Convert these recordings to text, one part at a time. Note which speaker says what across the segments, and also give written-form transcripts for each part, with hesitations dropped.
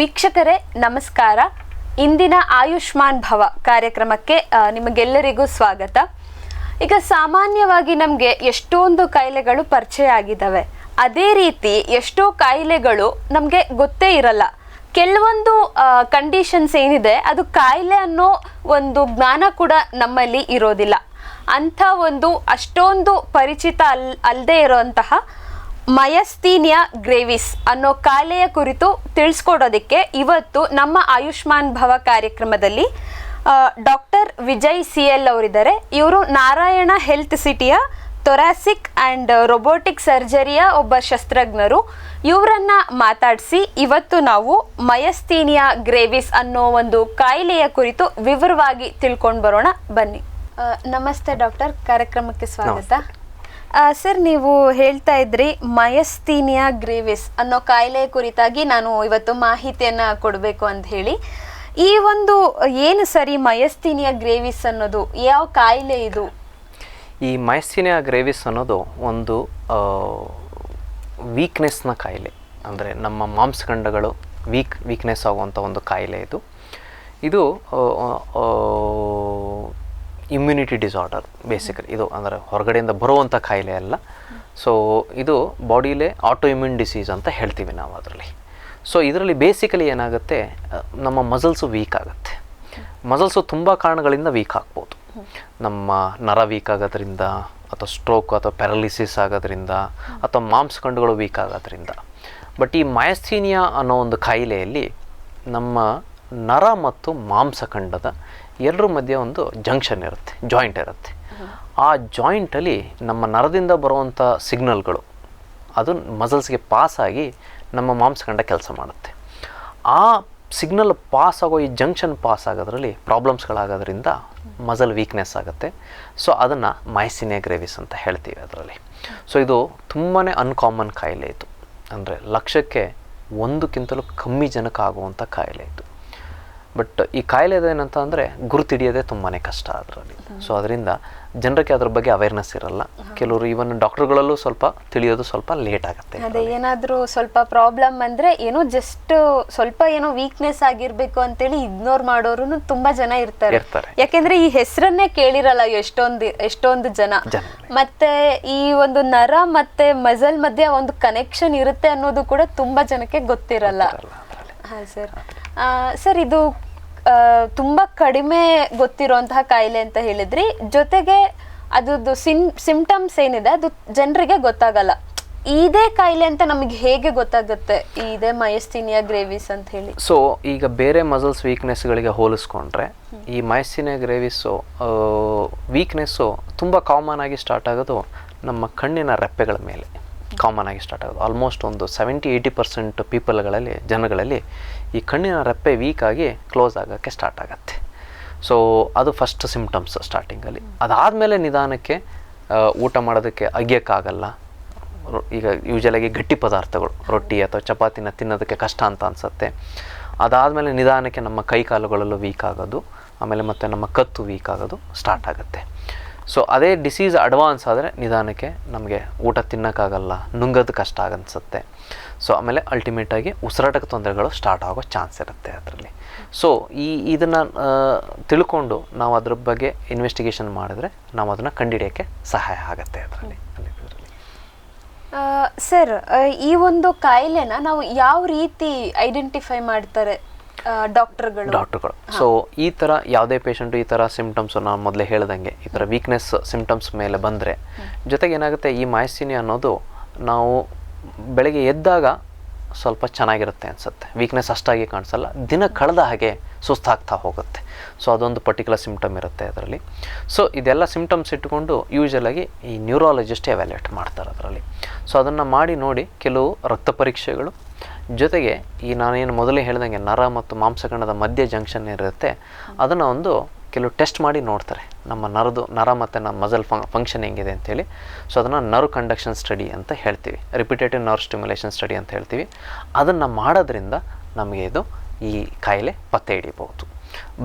Speaker 1: ವೀಕ್ಷಕರೇ ನಮಸ್ಕಾರ. ಇಂದಿನ ಆಯುಷ್ಮಾನ್ ಭವ ಕಾರ್ಯಕ್ರಮಕ್ಕೆ ನಿಮಗೆಲ್ಲರಿಗೂ ಸ್ವಾಗತ. ಈಗ ಸಾಮಾನ್ಯವಾಗಿ ನಮಗೆ ಎಷ್ಟೊಂದು ಕಾಯಿಲೆಗಳು ಪರಿಚಯ ಆಗಿದ್ದಾವೆ. ಅದೇ ರೀತಿ ಎಷ್ಟೋ ಕಾಯಿಲೆಗಳು ನಮಗೆ ಗೊತ್ತೇ ಇರಲ್ಲ. ಕೆಲವೊಂದು ಕಂಡೀಷನ್ಸ್ ಏನಿದೆ ಅದು ಕಾಯಿಲೆ ಅನ್ನೋ ಒಂದು ಜ್ಞಾನ ಕೂಡ ನಮ್ಮಲ್ಲಿ ಇರೋದಿಲ್ಲ. ಅಂಥ ಒಂದು ಅಷ್ಟೊಂದು ಪರಿಚಿತ ಅಲ್ಲದೆ ಇರೋಂತಹ ಮಯಸ್ಥೀನಿಯಾ ಗ್ರೇವಿಸ್ ಅನ್ನೋ ಕಾಯಿಲೆಯ ಕುರಿತು ತಿಳಿಸ್ಕೊಡೋದಕ್ಕೆ ಇವತ್ತು ನಮ್ಮ ಆಯುಷ್ಮಾನ್ ಭವ ಕಾರ್ಯಕ್ರಮದಲ್ಲಿ ಡಾಕ್ಟರ್ ವಿಜಯ್ CL ಅವರಿದ್ದಾರೆ. ಇವರು ನಾರಾಯಣ ಹೆಲ್ತ್ ಸಿಟಿಯ ಥೊರಾಸಿಕ್ ಆ್ಯಂಡ್ ರೊಬೋಟಿಕ್ ಸರ್ಜರಿಯ ಒಬ್ಬ ಶಸ್ತ್ರಜ್ಞರು. ಇವರನ್ನ ಮಾತಾಡಿಸಿ ಇವತ್ತು ನಾವು ಮಯಸ್ಥೀನಿಯಾ ಗ್ರೇವಿಸ್ ಅನ್ನೋ ಒಂದು ಕಾಯಿಲೆಯ ಕುರಿತು ವಿವರವಾಗಿ ತಿಳ್ಕೊಂಡು ಬರೋಣ. ಬನ್ನಿ. ನಮಸ್ತೆ ಡಾಕ್ಟರ್, ಕಾರ್ಯಕ್ರಮಕ್ಕೆ ಸ್ವಾಗತ. ಸರ್, ನೀವು ಹೇಳ್ತಾ ಇದ್ರಿ ಮಯಸ್ಥೀನಿಯಾ ಗ್ರೇವಿಸ್ ಅನ್ನೋ ಕಾಯಿಲೆ ಕುರಿತಾಗಿ ನಾನು ಇವತ್ತು ಮಾಹಿತಿಯನ್ನು ಕೊಡಬೇಕು ಅಂತ ಹೇಳಿ. ಈ ಒಂದು ಏನು ಸರಿ ಮಯಸ್ಥೀನಿಯಾ ಗ್ರೇವಿಸ್ ಅನ್ನೋದು ಯಾವ ಕಾಯಿಲೆ ಇದು?
Speaker 2: ಈ ಮಯಸ್ಥೀನಿಯಾ ಗ್ರೇವಿಸ್ ಅನ್ನೋದು ಒಂದು ವೀಕ್ನೆಸ್ನ ಕಾಯಿಲೆ. ಅಂದರೆ ನಮ್ಮ ಮಾಂಸಖಂಡಗಳು ವೀಕ್ನೆಸ್ ಆಗುವಂಥ ಒಂದು ಕಾಯಿಲೆ ಇದು ಇಮ್ಯುನಿಟಿ ಡಿಸಾರ್ಡರ್ ಬೇಸಿಕಲಿ. ಇದು ಅಂದರೆ ಹೊರಗಡೆಯಿಂದ ಬರುವಂಥ ಕಾಯಿಲೆ ಅಲ್ಲ. ಸೊ ಇದು ಬಾಡಿಲೇ ಆಟೋ ಇಮ್ಯೂನ್ ಡಿಸೀಸ್ ಅಂತ ಹೇಳ್ತೀವಿ ನಾವು ಅದರಲ್ಲಿ. ಸೊ ಇದರಲ್ಲಿ ಬೇಸಿಕಲಿ ಏನಾಗುತ್ತೆ, ನಮ್ಮ ಮಸಲ್ಸು ವೀಕ್ ಆಗುತ್ತೆ. ಮಸಲ್ಸು ತುಂಬ ಕಾರಣಗಳಿಂದ ವೀಕ್ ಆಗ್ಬೋದು. ನಮ್ಮ ನರ ವೀಕ್ ಆಗೋದ್ರಿಂದ, ಅಥವಾ ಸ್ಟ್ರೋಕ್ ಅಥವಾ ಪ್ಯಾರಲಿಸಿಸ್ ಆಗೋದ್ರಿಂದ, ಅಥವಾ ಮಾಂಸಖಂಡಗಳು ವೀಕ್ ಆಗೋದ್ರಿಂದ. ಬಟ್ ಈ ಮಯಸ್ಥೀನಿಯಾ ಅನ್ನೋ ಒಂದು ಕಾಯಿಲೆಯಲ್ಲಿ ನಮ್ಮ ನರ ಮತ್ತು ಮಾಂಸಖಂಡದ ಎರಡರ ಮಧ್ಯೆ ಒಂದು ಜಂಕ್ಷನ್ ಇರುತ್ತೆ, ಜಾಯಿಂಟ್ ಇರುತ್ತೆ. ಆ ಜಾಯಿಂಟಲ್ಲಿ ನಮ್ಮ ನರದಿಂದ ಬರುವಂಥ ಸಿಗ್ನಲ್ಗಳು ಅದು ಮಸಲ್ಸ್ಗೆ ಪಾಸಾಗಿ ನಮ್ಮ ಮಾಂಸಖಂಡ ಕೆಲಸ ಮಾಡುತ್ತೆ. ಆ ಸಿಗ್ನಲ್ ಪಾಸ್ ಆಗೋ, ಈ ಜಂಕ್ಷನ್ ಪಾಸ್ ಆಗೋದ್ರಲ್ಲಿ ಪ್ರಾಬ್ಲಮ್ಸ್ಗಳಾಗೋದ್ರಿಂದ ಮಸಲ್ ವೀಕ್ನೆಸ್ ಆಗುತ್ತೆ. ಸೊ ಅದನ್ನು ಮಯಸ್ಥೀನಿಯಾ ಗ್ರೇವಿಸ್ ಅಂತ ಹೇಳ್ತೀವಿ ಅದರಲ್ಲಿ. ಸೊ ಇದು ತುಂಬಾ ಅನ್ಕಾಮನ್ ಕಾಯಿಲೆ ಇದು. ಅಂದರೆ ಲಕ್ಷಕ್ಕೆ 1ಕ್ಕಿಂತಲೂ ಕಮ್ಮಿ ಜನಕ್ಕೆ ಆಗುವಂಥ ಕಾಯಿಲೆ ಇದು. ಬಟ್ ಈ ಕಾಯಿಲೆ ಏನಂತ ಅಂದರೆ ಗುರುತಿಡಿಯೋದೇ ತುಂಬಾ ಕಷ್ಟ ಅದರಲ್ಲಿ. ಸೊ ಅದರಿಂದ ಜನರಿಗೆ ಅದ್ರ ಬಗ್ಗೆ ಅವೇರ್ನೆಸ್ ಇರಲ್ಲ. ಕೆಲವರು ಈವನ್ ಡಾಕ್ಟರ್ಗಳಲ್ಲೂ ಸ್ವಲ್ಪ ತಿಳಿಯೋದು ಸ್ವಲ್ಪ ಲೇಟ್ ಆಗುತ್ತೆ.
Speaker 1: ಅದೇ ಏನಾದರೂ ಸ್ವಲ್ಪ ಪ್ರಾಬ್ಲಮ್ ಅಂದರೆ ಏನೋ ಜಸ್ಟ್ ಸ್ವಲ್ಪ ಏನೋ ವೀಕ್ನೆಸ್ ಆಗಿರಬೇಕು ಅಂತೇಳಿ ಇಗ್ನೋರ್ ಮಾಡೋರು ತುಂಬ ಜನ ಇರ್ತಾರೆ. ಯಾಕೆಂದ್ರೆ ಈ ಹೆಸರನ್ನೇ ಕೇಳಿರಲ್ಲ ಎಷ್ಟೊಂದು ಜನ. ಮತ್ತೆ ಈ ಒಂದು ನರ ಮತ್ತೆ ಮಸಲ್ ಮಧ್ಯೆ ಒಂದು ಕನೆಕ್ಷನ್ ಇರುತ್ತೆ ಅನ್ನೋದು ಕೂಡ ತುಂಬಾ ಜನಕ್ಕೆ ಗೊತ್ತಿರಲ್ಲ. ಹಾಂ ಸರ್, ಇದು ತುಂಬ ಕಡಿಮೆ ಗೊತ್ತಿರೋಂತಹ ಕಾಯಿಲೆ ಅಂತ ಹೇಳಿದ್ರಿ. ಜೊತೆಗೆ ಅದ್ರದ್ದು ಸಿಂಪ್ಟಮ್ಸ್ ಏನಿದೆ ಅದು ಜನರಿಗೆ ಗೊತ್ತಾಗಲ್ಲ. ಇದೇ ಕಾಯಿಲೆ ಅಂತ ನಮಗೆ ಹೇಗೆ ಗೊತ್ತಾಗುತ್ತೆ ಇದೇ ಮಯಸ್ಥೀನಿಯಾ ಗ್ರೇವಿಸ್ ಅಂತ ಹೇಳಿ?
Speaker 2: ಸೊ ಈಗ ಬೇರೆ ಮಸಲ್ಸ್ ವೀಕ್ನೆಸ್ಗಳಿಗೆ ಹೋಲಿಸ್ಕೊಂಡ್ರೆ ಈ ಮಯಸ್ಥೀನಿಯಾ ಗ್ರೇವಿಸ್ಸು ವೀಕ್ನೆಸ್ಸು ತುಂಬ ಕಾಮನ್ ಆಗಿ ಸ್ಟಾರ್ಟ್ ಆಗೋದು ನಮ್ಮ ಕಣ್ಣಿನ ರೆಪ್ಪೆಗಳ ಮೇಲೆ ಕಾಮನ್ ಆಗಿ ಸ್ಟಾರ್ಟ್ ಆಗೋದು. ಆಲ್ಮೋಸ್ಟ್ ಒಂದು 70-80% ಜನಗಳಲ್ಲಿ ಈ ಕಣ್ಣಿನ ರೆಪ್ಪೆ ವೀಕ್ ಆಗಿ ಕ್ಲೋಸ್ ಆಗೋಕ್ಕೆ ಸ್ಟಾರ್ಟ್ ಆಗುತ್ತೆ. ಸೊ ಅದು ಫಸ್ಟ್ ಸಿಂಪ್ಟಮ್ಸ್ ಸ್ಟಾರ್ಟಿಂಗಲ್ಲಿ. ಅದಾದಮೇಲೆ ನಿಧಾನಕ್ಕೆ ಊಟ ಮಾಡೋದಕ್ಕೆ ಅಗಿಯೋಕ್ಕಾಗಲ್ಲ. ಈಗ ಯೂಶಲಾಗಿ ಗಟ್ಟಿ ಪದಾರ್ಥಗಳು, ರೊಟ್ಟಿ ಅಥವಾ ಚಪಾತಿನ ತಿನ್ನೋದಕ್ಕೆ ಕಷ್ಟ ಅಂತ ಅನಿಸುತ್ತೆ. ಅದಾದಮೇಲೆ ನಿಧಾನಕ್ಕೆ ನಮ್ಮ ಕೈ ಕಾಲುಗಳಲ್ಲೂ ವೀಕ್ ಆಗೋದು, ಆಮೇಲೆ ಮತ್ತು ನಮ್ಮ ಕತ್ತು ವೀಕ್ ಆಗೋದು ಸ್ಟಾರ್ಟ್ ಆಗುತ್ತೆ. ಸೊ ಅದೇ ಡಿಸೀಸ್ ಅಡ್ವಾನ್ಸ್ ಆದರೆ ನಿಧಾನಕ್ಕೆ ನಮಗೆ ಊಟ ತಿನ್ನೋಕ್ಕಾಗಲ್ಲ, ನುಂಗೋದು ಕಷ್ಟ ಅನಿಸುತ್ತೆ. ಸೊ ಆಮೇಲೆ ಅಲ್ಟಿಮೇಟಾಗಿ ಉಸಿರಾಟಕ್ಕೆ ತೊಂದರೆಗಳು ಸ್ಟಾರ್ಟ್ ಆಗೋ ಚಾನ್ಸ್ ಇರುತ್ತೆ ಅದರಲ್ಲಿ. ಸೊ ಇದನ್ನು ತಿಳ್ಕೊಂಡು ನಾವು ಅದ್ರ ಬಗ್ಗೆ ಇನ್ವೆಸ್ಟಿಗೇಷನ್ ಮಾಡಿದ್ರೆ ನಾವು ಅದನ್ನು ಕಂಡುಹಿಡಿಯೋಕ್ಕೆ ಸಹಾಯ ಆಗುತ್ತೆ ಅದರಲ್ಲಿ.
Speaker 1: ಸರ್, ಈ ಒಂದು ಕಾಯಿಲೆನ ನಾವು ಯಾವ ರೀತಿ ಐಡೆಂಟಿಫೈ ಮಾಡ್ತಾರೆ ಡಾಕ್ಟರ್ಗಳು?
Speaker 2: ಸೊ ಈ ಥರ ಯಾವುದೇ ಪೇಷಂಟು ಈ ಥರ ಸಿಂಪ್ಟಮ್ಸು ನಾನು ಮೊದಲೇ ಹೇಳ್ದಂಗೆ ಈ ಥರ ವೀಕ್ನೆಸ್ ಸಿಂಪ್ಟಮ್ಸ್ ಮೇಲೆ ಬಂದರೆ, ಜೊತೆಗೆ ಏನಾಗುತ್ತೆ, ಈ ಮಯಸ್ಥೀನಿಯಾ ಅನ್ನೋದು ನಾವು ಬೆಳಗ್ಗೆ ಎದ್ದಾಗ ಸ್ವಲ್ಪ ಚೆನ್ನಾಗಿರುತ್ತೆ ಅನಿಸುತ್ತೆ, ವೀಕ್ನೆಸ್ ಅಷ್ಟಾಗಿ ಕಾಣಿಸಲ್ಲ. ದಿನ ಕಳೆದ ಹಾಗೆ ಸುಸ್ತಾಗ್ತಾ ಹೋಗುತ್ತೆ. ಸೊ ಅದೊಂದು ಪರ್ಟಿಕ್ಯುಲರ್ ಸಿಂಪ್ಟಮ್ ಇರುತ್ತೆ ಅದರಲ್ಲಿ. ಸೊ ಇದೆಲ್ಲ ಸಿಂಪ್ಟಮ್ಸ್ ಇಟ್ಕೊಂಡು ಯೂಶಲಾಗಿ ಈ ನ್ಯೂರಾಲಜಿಸ್ಟ್ ಎವ್ಯಾಲ್ಯೂಯೇಟ್ ಮಾಡ್ತಾರೆ ಅದರಲ್ಲಿ. ಸೊ ಅದನ್ನು ಮಾಡಿ ನೋಡಿ ಕೆಲವು ರಕ್ತ ಪರೀಕ್ಷೆಗಳು, ಜೊತೆಗೆ ಈ ನಾನೇನು ಮೊದಲೇ ಹೇಳ್ದಂಗೆ ನರ ಮತ್ತು ಮಾಂಸಖಂಡದ ಮಧ್ಯ ಜಂಕ್ಷನ್ ಇರುತ್ತೆ, ಅದನ್ನು ಕೆಲವು ಟೆಸ್ಟ್ ಮಾಡಿ ನೋಡ್ತಾರೆ, ನಮ್ಮ ನರ ಮತ್ತು ನಮ್ಮ ಮಸಲ್ ಫಂಕ್ಷನ್ ಹೆಂಗಿದೆ ಅಂತೇಳಿ. ಸೊ ಅದನ್ನು ನರ್ವ್ ಕಂಡಕ್ಷನ್ ಸ್ಟಡಿ ಅಂತ ಹೇಳ್ತೀವಿ, ರಿಪಿಟೇಟಿವ್ ನರ್ವ್ ಸ್ಟಿಮ್ಯುಲೇಷನ್ ಸ್ಟಡಿ ಅಂತ ಹೇಳ್ತೀವಿ. ಅದನ್ನು ಮಾಡೋದ್ರಿಂದ ನಮಗೆ ಈ ಕಾಯಿಲೆ ಪತ್ತೆ ಹಿಡಿಬಹುದು.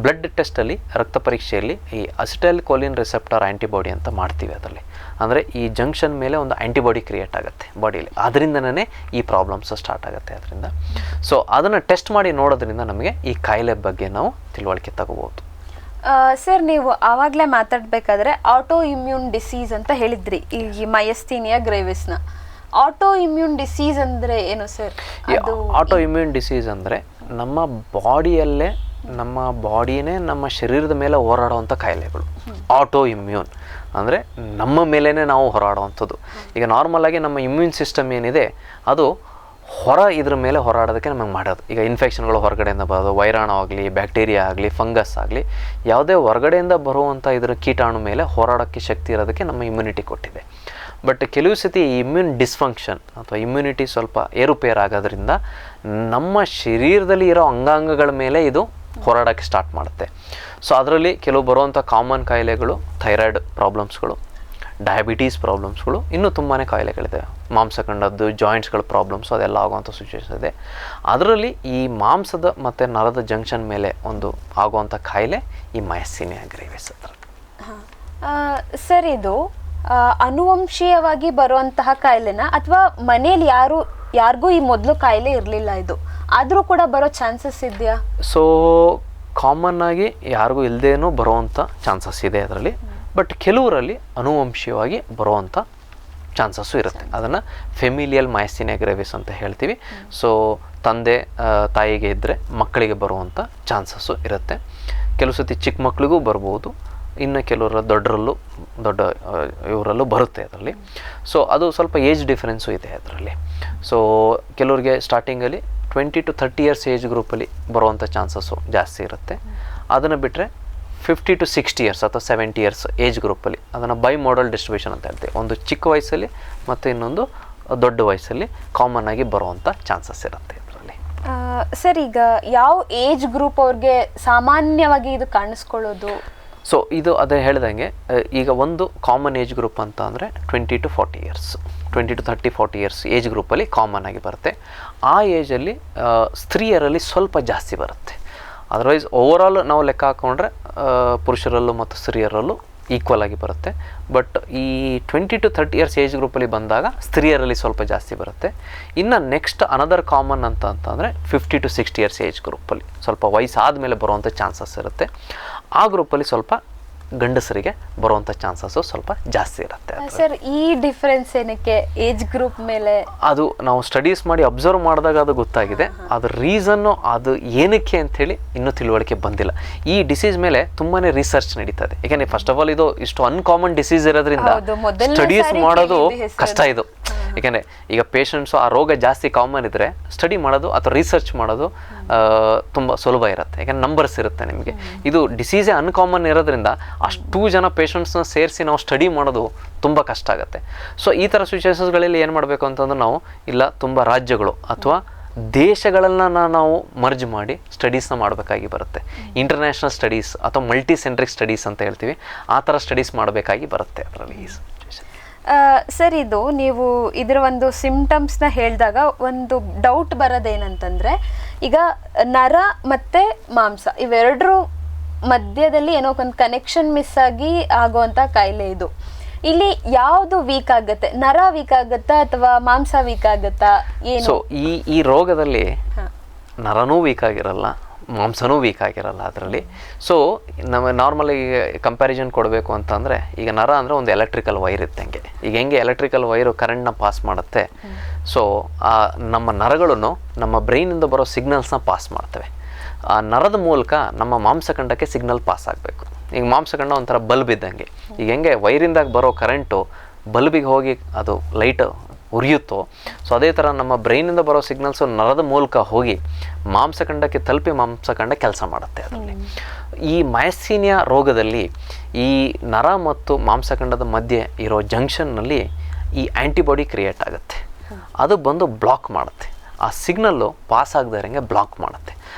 Speaker 2: ಬ್ಲಡ್ ಟೆಸ್ಟಲ್ಲಿ ರಕ್ತ ಪರೀಕ್ಷೆಯಲ್ಲಿ ಈ ಅಸಿಟೈಲ್ ಕೋಲಿನ್ ರಿಸೆಪ್ಟರ್ ಆ್ಯಂಟಿಬಾಡಿ ಅಂತ ಮಾಡ್ತೀವಿ ಅದರಲ್ಲಿ. ಅಂದರೆ ಈ ಜಂಕ್ಷನ್ ಮೇಲೆ ಒಂದು ಆ್ಯಂಟಿಬಾಡಿ ಕ್ರಿಯೇಟ್ ಆಗುತ್ತೆ ಬಾಡಿಯಲ್ಲಿ, ಅದರಿಂದನೇ ಈ ಪ್ರಾಬ್ಲಮ್ಸ್ ಸ್ಟಾರ್ಟ್ ಆಗುತ್ತೆ ಅದರಿಂದ. ಸೊ ಅದನ್ನು ಟೆಸ್ಟ್ ಮಾಡಿ ನೋಡೋದ್ರಿಂದ ನಮಗೆ ಈ ಕಾಯಿಲೆ ಬಗ್ಗೆ ನಾವು ತಿಳುವಳಿಕೆ ತಗೋಬೋದು.
Speaker 1: ಸರ್, ನೀವು ಆವಾಗಲೇ ಮಾತಾಡಬೇಕಾದ್ರೆ ಆಟೋ ಇಮ್ಯೂನ್ ಡಿಸೀಸ್ ಅಂತ ಹೇಳಿದ್ರಿ, ಈ ಮಯಸ್ಥೀನಿಯಾ ಗ್ರೇವಿಸ್ನ. ಆಟೋ ಇಮ್ಯೂನ್ ಡಿಸೀಸ್ ಅಂದರೆ ಏನು ಸರ್?
Speaker 2: ಆಟೋ ಇಮ್ಯೂನ್ ಡಿಸೀಸ್ ಅಂದರೆ ನಮ್ಮ ಬಾಡಿಯಲ್ಲೇ ನಮ್ಮ ಬಾಡಿನೇ ನಮ್ಮ ಶರೀರದ ಮೇಲೆ ಹೋರಾಡುವಂಥ ಕಾಯಿಲೆಗಳು ಆಟೋ ಇಮ್ಯೂನ್ ಅಂದರೆ ನಮ್ಮ ಮೇಲೇ ನಾವು ಹೋರಾಡುವಂಥದ್ದು. ಈಗ ನಾರ್ಮಲಾಗಿ ನಮ್ಮ ಇಮ್ಯೂನ್ ಸಿಸ್ಟಮ್ ಏನಿದೆ ಅದು ಇದ್ರ ಮೇಲೆ ಹೋರಾಡೋದಕ್ಕೆ ನಮಗೆ ಮಾಡೋದು. ಈಗ ಇನ್ಫೆಕ್ಷನ್ಗಳು ಹೊರಗಡೆಯಿಂದ ಬರೋದು, ವೈರಾಣು ಆಗಲಿ, ಬ್ಯಾಕ್ಟೀರಿಯಾ ಆಗಲಿ, ಫಂಗಸ್ ಆಗಲಿ, ಯಾವುದೇ ಹೊರಗಡೆಯಿಂದ ಬರುವಂಥ ಇದರ ಕೀಟಾಣು ಮೇಲೆ ಹೋರಾಡೋಕ್ಕೆ ಶಕ್ತಿ ಇರೋದಕ್ಕೆ ನಮ್ಮ ಇಮ್ಯುನಿಟಿ ಕೊಟ್ಟಿದೆ. ಬಟ್ ಕೆಲವು ಸತಿ ಇಮ್ಯೂನ್ ಡಿಸ್ಫಂಕ್ಷನ್ ಅಥವಾ ಇಮ್ಯುನಿಟಿ ಸ್ವಲ್ಪ ಏರುಪೇರಾಗೋದ್ರಿಂದ ನಮ್ಮ ಶರೀರದಲ್ಲಿ ಇರೋ ಅಂಗಾಂಗಗಳ ಮೇಲೆ ಇದು ಹೋರಾಡೋಕ್ಕೆ ಸ್ಟಾರ್ಟ್ ಮಾಡುತ್ತೆ. ಸೊ ಅದರಲ್ಲಿ ಕೆಲವು ಬರುವಂಥ ಕಾಮನ್ ಕಾಯಿಲೆಗಳು ಥೈರಾಯ್ಡ್ ಪ್ರಾಬ್ಲಮ್ಸ್ಗಳು, ಡಯಾಬಿಟೀಸ್ ಪ್ರಾಬ್ಲಮ್ಸ್ಗಳು, ಇನ್ನೂ ತುಂಬಾ ಕಾಯಿಲೆಗಳಿದೆ. ಮಾಂಸಖಂಡದ್ದು ಜಾಯಿಂಟ್ಸ್ಗಳ ಪ್ರಾಬ್ಲಮ್ಸು ಅದೆಲ್ಲ ಆಗುವಂಥ ಸಿಚುವೇಶನ್ ಇದೆ. ಅದರಲ್ಲಿ ಈ ಮಾಂಸದ ಮತ್ತು ನರದ ಜಂಕ್ಷನ್ ಮೇಲೆ ಒಂದು ಆಗುವಂಥ ಕಾಯಿಲೆ ಈ ಮಯಸ್ಥೀನಿಯಾ ಗ್ರೇವಿಸ್ ಹತ್ರ.
Speaker 1: ಸರ್, ಇದು ಅನುವಂಶೀಯವಾಗಿ ಬರುವಂತಹ ಕಾಯಿಲೆನ ಅಥವಾ ಮನೇಲಿ ಯಾರಿಗೂ ಈ ಮೊದಲು ಕಾಯಿಲೆ ಇರಲಿಲ್ಲ ಇದು ಆದರೂ ಕೂಡ ಬರೋ ಚಾನ್ಸಸ್ ಇದೆಯಾ?
Speaker 2: ಸೊ ಕಾಮನ್ ಆಗಿ ಯಾರಿಗೂ ಇಲ್ಲದೇನೂ ಬರುವಂಥ ಚಾನ್ಸಸ್ ಇದೆ ಅದರಲ್ಲಿ. ಬಟ್ ಕೆಲವರಲ್ಲಿ ಅನುವಂಶೀಯವಾಗಿ ಬರುವಂಥ ಚಾನ್ಸಸ್ಸು ಇರುತ್ತೆ. ಅದನ್ನು ಫೆಮಿಲಿಯಲ್ ಮಯಸ್ಥೀನಿಯಾ ಗ್ರೇವಿಸ್ ಅಂತ ಹೇಳ್ತೀವಿ. ಸೊ ತಂದೆ ತಾಯಿಗೆ ಇದ್ದರೆ ಮಕ್ಕಳಿಗೆ ಬರುವಂಥ ಚಾನ್ಸಸ್ಸು ಇರುತ್ತೆ. ಕೆಲವು ಸತಿ ಚಿಕ್ಕ ಮಕ್ಕಳಿಗೂ ಬರ್ಬೋದು, ಇನ್ನು ಕೆಲವರ ದೊಡ್ಡ ಇವರಲ್ಲೂ ಬರುತ್ತೆ ಅದರಲ್ಲಿ. ಸೊ ಅದು ಸ್ವಲ್ಪ ಏಜ್ ಡಿಫ್ರೆನ್ಸು ಇದೆ ಅದರಲ್ಲಿ. ಸೊ ಕೆಲವ್ರಿಗೆ ಸ್ಟಾರ್ಟಿಂಗಲ್ಲಿ 20 to 30 ಇಯರ್ಸ್ ಏಜ್ ಗ್ರೂಪಲ್ಲಿ ಬರುವಂಥ ಚಾನ್ಸಸ್ಸು ಜಾಸ್ತಿ ಇರುತ್ತೆ. ಅದನ್ನು ಬಿಟ್ಟರೆ 50 to 60 ಇಯರ್ಸ್ ಅಥವಾ 70 ಇಯರ್ಸ್ ಏಜ್ ಗ್ರೂಪಲ್ಲಿ ಅದನ್ನು ಬೈ ಮೋಡಲ್ ಡಿಸ್ಟ್ರಿಬ್ಯೂಷನ್ ಅಂತ ಹೇಳ್ತೀವಿ. ಒಂದು ಚಿಕ್ಕ ವಯಸ್ಸಲ್ಲಿ ಮತ್ತು ಇನ್ನೊಂದು ದೊಡ್ಡ ವಯಸ್ಸಲ್ಲಿ ಕಾಮನ್ ಆಗಿ ಬರುವಂಥ ಚಾನ್ಸಸ್ ಇರುತ್ತೆ ಇದರಲ್ಲಿ.
Speaker 1: ಸರ್, ಈಗ ಯಾವ ಏಜ್ ಗ್ರೂಪ್ ಅವ್ರಿಗೆ ಸಾಮಾನ್ಯವಾಗಿ ಇದು ಕಾಣಿಸ್ಕೊಳ್ಳೋದು?
Speaker 2: ಸೊ ಇದು ಅದೇ ಹೇಳ್ದಂಗೆ ಈಗ ಒಂದು ಕಾಮನ್ ಏಜ್ ಗ್ರೂಪ್ ಅಂತ ಅಂದರೆ 20 to 40 years, 20 to 30, 40 years age ಗ್ರೂಪಲ್ಲಿ ಕಾಮನ್ ಆಗಿ ಬರುತ್ತೆ. ಆ ಏಜಲ್ಲಿ ಸ್ತ್ರೀಯರಲ್ಲಿ ಸ್ವಲ್ಪ ಜಾಸ್ತಿ ಬರುತ್ತೆ. ಅದರ್ವೈಸ್ ಓವರಾಲ್ ನಾವು ಲೆಕ್ಕ ಹಾಕ್ಕೊಂಡ್ರೆ ಪುರುಷರಲ್ಲೂ ಮತ್ತು ಸ್ತ್ರೀಯರಲ್ಲೂ ಈಕ್ವಲ್ ಆಗಿ ಬರುತ್ತೆ. ಬಟ್ ಈ 20 to 30 ಇಯರ್ಸ್ ಏಜ್ ಗ್ರೂಪಲ್ಲಿ ಬಂದಾಗ ಸ್ತ್ರೀಯರಲ್ಲಿ ಸ್ವಲ್ಪ ಜಾಸ್ತಿ ಬರುತ್ತೆ. ಇನ್ನು ನೆಕ್ಸ್ಟ್ ಅನದರ್ ಕಾಮನ್ ಅಂತಂದರೆ 50 to 60 ಇಯರ್ಸ್ ಏಜ್ ಗ್ರೂಪಲ್ಲಿ ಸ್ವಲ್ಪ ವಯಸ್ಸಾದ ಮೇಲೆ ಬರುವಂಥ ಚಾನ್ಸಸ್ ಇರುತ್ತೆ. ಆ ಗ್ರೂಪಲ್ಲಿ ಸ್ವಲ್ಪ ಗಂಡಸರಿಗೆ ಬರುವಂಥ ಚಾನ್ಸಸ್ಸು ಸ್ವಲ್ಪ ಜಾಸ್ತಿ ಇರುತ್ತೆ.
Speaker 1: ಸರ್, ಈ ಡಿಫ್ರೆನ್ಸ್ ಏನಕ್ಕೆ ಏಜ್ ಗ್ರೂಪ್ ಮೇಲೆ? ಅದು
Speaker 2: ನಾವು ಸ್ಟಡೀಸ್ ಮಾಡಿ ಅಬ್ಸರ್ವ್ ಮಾಡಿದಾಗ ಅದು ಗೊತ್ತಾಗಿದೆ. ಅದು ರೀಸನ್ನು ಅದು ಏನಕ್ಕೆ ಅಂಥೇಳಿ ಇನ್ನೂ ತಿಳುವಳಿಕೆ ಬಂದಿಲ್ಲ. ಈ ಡಿಸೀಸ್ ಮೇಲೆ ತುಂಬಾ ರಿಸರ್ಚ್ ನಡೀತದೆ. ಯಾಕೆಂದರೆ ಫಸ್ಟ್ ಆಫ್ ಆಲ್ ಇದು ಇಷ್ಟು ಅನ್ಕಾಮನ್ ಡಿಸೀಸ್ ಇರೋದ್ರಿಂದ ಸ್ಟಡೀಸ್ ಮಾಡೋದು ಕಷ್ಟ ಇದು. ಏಕೆಂದರೆ ಈಗ ಪೇಷಂಟ್ಸು ಆ ರೋಗ ಜಾಸ್ತಿ ಕಾಮನ್ ಇದ್ದರೆ ಸ್ಟಡಿ ಮಾಡೋದು ಅಥವಾ ರಿಸರ್ಚ್ ಮಾಡೋದು ತುಂಬ ಸುಲಭ ಇರುತ್ತೆ. ಯಾಕೆಂದರೆ ನಂಬರ್ಸ್ ಇರುತ್ತೆ ನಿಮಗೆ. ಇದು ಡಿಸೀಸೇ ಅನ್ಕಾಮನ್ ಇರೋದ್ರಿಂದ ಅಷ್ಟು ಜನ ಪೇಷಂಟ್ಸ್ನ ಸೇರಿಸಿ ನಾವು ಸ್ಟಡಿ ಮಾಡೋದು ತುಂಬ ಕಷ್ಟ ಆಗುತ್ತೆ. ಸೊ ಈ ಥರ ಸಿಚುವೇಷನ್ಸ್ಗಳಲ್ಲಿ ಏನು ಮಾಡಬೇಕು ಅಂತಂದ್ರೆ ನಾವು ಇಲ್ಲ ತುಂಬ ರಾಜ್ಯಗಳು ಅಥವಾ ದೇಶಗಳನ್ನು ನಾವು ಮರ್ಜ್ ಮಾಡಿ ಸ್ಟಡೀಸ್ನ ಮಾಡಬೇಕಾಗಿ ಬರುತ್ತೆ. ಇಂಟರ್ನ್ಯಾಷನಲ್ ಸ್ಟಡೀಸ್ ಅಥವಾ ಮಲ್ಟಿ ಸೆಂಟ್ರಿಕ್ ಸ್ಟಡೀಸ್ ಅಂತ ಹೇಳ್ತೀವಿ, ಆ ಥರ ಸ್ಟಡೀಸ್ ಮಾಡಬೇಕಾಗಿ ಬರುತ್ತೆ ಅದರಲ್ಲಿ.
Speaker 1: ಸರ್, ಇದು ನೀವು ಇದರ ಒಂದು ಸಿಂಪ್ಟಮ್ಸ್ನ ಹೇಳಿದಾಗ ಒಂದು ಡೌಟ್ ಬರೋದೇನಂತಂದರೆ, ಈಗ ನರ ಮತ್ತು ಮಾಂಸ ಇವೆರಡರ ಮಧ್ಯದಲ್ಲಿ ಏನೋ ಒಂದು ಕನೆಕ್ಷನ್ ಮಿಸ್ ಆಗಿ ಆಗುವಂಥ ಕಾಯಿಲೆ ಇದು. ಇಲ್ಲಿ ಯಾವುದು ವೀಕ್ ಆಗುತ್ತೆ? ನರ ವೀಕ್ ಆಗುತ್ತಾ ಅಥವಾ ಮಾಂಸ ವೀಕ್ ಆಗುತ್ತಾ? ಏನು?
Speaker 2: ಸೊ ಈ ರೋಗದಲ್ಲಿ ನರನೂ ವೀಕ್ ಆಗಿರಲ್ಲ, ಮಾಂಸನೂ ವೀಕ್ ಆಗಿರಲ್ಲ ಅದರಲ್ಲಿ. ಸೊ ನಮ್ಮ ನಾರ್ಮಲಿ ಕಂಪ್ಯಾರಿಸನ್ ಕೊಡಬೇಕು ಅಂತಂದರೆ, ಈಗ ನರ ಅಂದರೆ ಒಂದು ಎಲೆಕ್ಟ್ರಿಕಲ್ ವೈರ್ ಇದ್ದಂಗೆ. ಈಗ ಹೆಂಗೆ ಎಲೆಕ್ಟ್ರಿಕಲ್ ವೈರು ಕರೆಂಟ್ನ ಪಾಸ್ ಮಾಡುತ್ತೆ, ಸೊ ನಮ್ಮ ನರಗಳನ್ನು ನಮ್ಮ ಬ್ರೈನಿಂದ ಬರೋ ಸಿಗ್ನಲ್ಸ್ನ ಪಾಸ್ ಮಾಡ್ತವೆ. ಆ ನರದ ಮೂಲಕ ನಮ್ಮ ಮಾಂಸಖಂಡಕ್ಕೆ ಸಿಗ್ನಲ್ ಪಾಸ್ ಆಗಬೇಕು. ಈಗ ಮಾಂಸಖಂಡ ಒಂಥರ ಬಲ್ಬ್ ಇದ್ದಂಗೆ. ಈಗ ಹೆಂಗೆ ವೈರಿಂದಾಗ ಬರೋ ಕರೆಂಟು ಬಲ್ಬಿಗೆ ಹೋಗಿ ಅದು ಲೈಟ್ ಉರಿಯುತ್ತೋ, ಸೊ ಅದೇ ಥರ ನಮ್ಮ ಬ್ರೈನಿಂದ ಬರೋ ಸಿಗ್ನಲ್ಸು ನರದ ಮೂಲಕ ಹೋಗಿ ಮಾಂಸಖಂಡಕ್ಕೆ ತಲುಪಿ ಮಾಂಸಖಂಡ ಕೆಲಸ ಮಾಡುತ್ತೆ ಅದರಲ್ಲಿ. ಈ ಮಯಸ್ಥೀನಿಯಾ ರೋಗದಲ್ಲಿ ಈ ನರ ಮತ್ತು ಮಾಂಸಖಂಡದ ಮಧ್ಯೆ ಇರೋ ಜಂಕ್ಷನ್ನಲ್ಲಿ ಈ ಆ್ಯಂಟಿಬಾಡಿ ಕ್ರಿಯೇಟ್ ಆಗುತ್ತೆ. ಅದು ಬಂದು ಬ್ಲಾಕ್ ಮಾಡುತ್ತೆ, ಆ ಸಿಗ್ನಲ್ಲು ಪಾಸ್ ಆಗದೇ ಇರೋಂಗೆ ಬ್ಲಾಕ್ ಮಾಡುತ್ತೆ.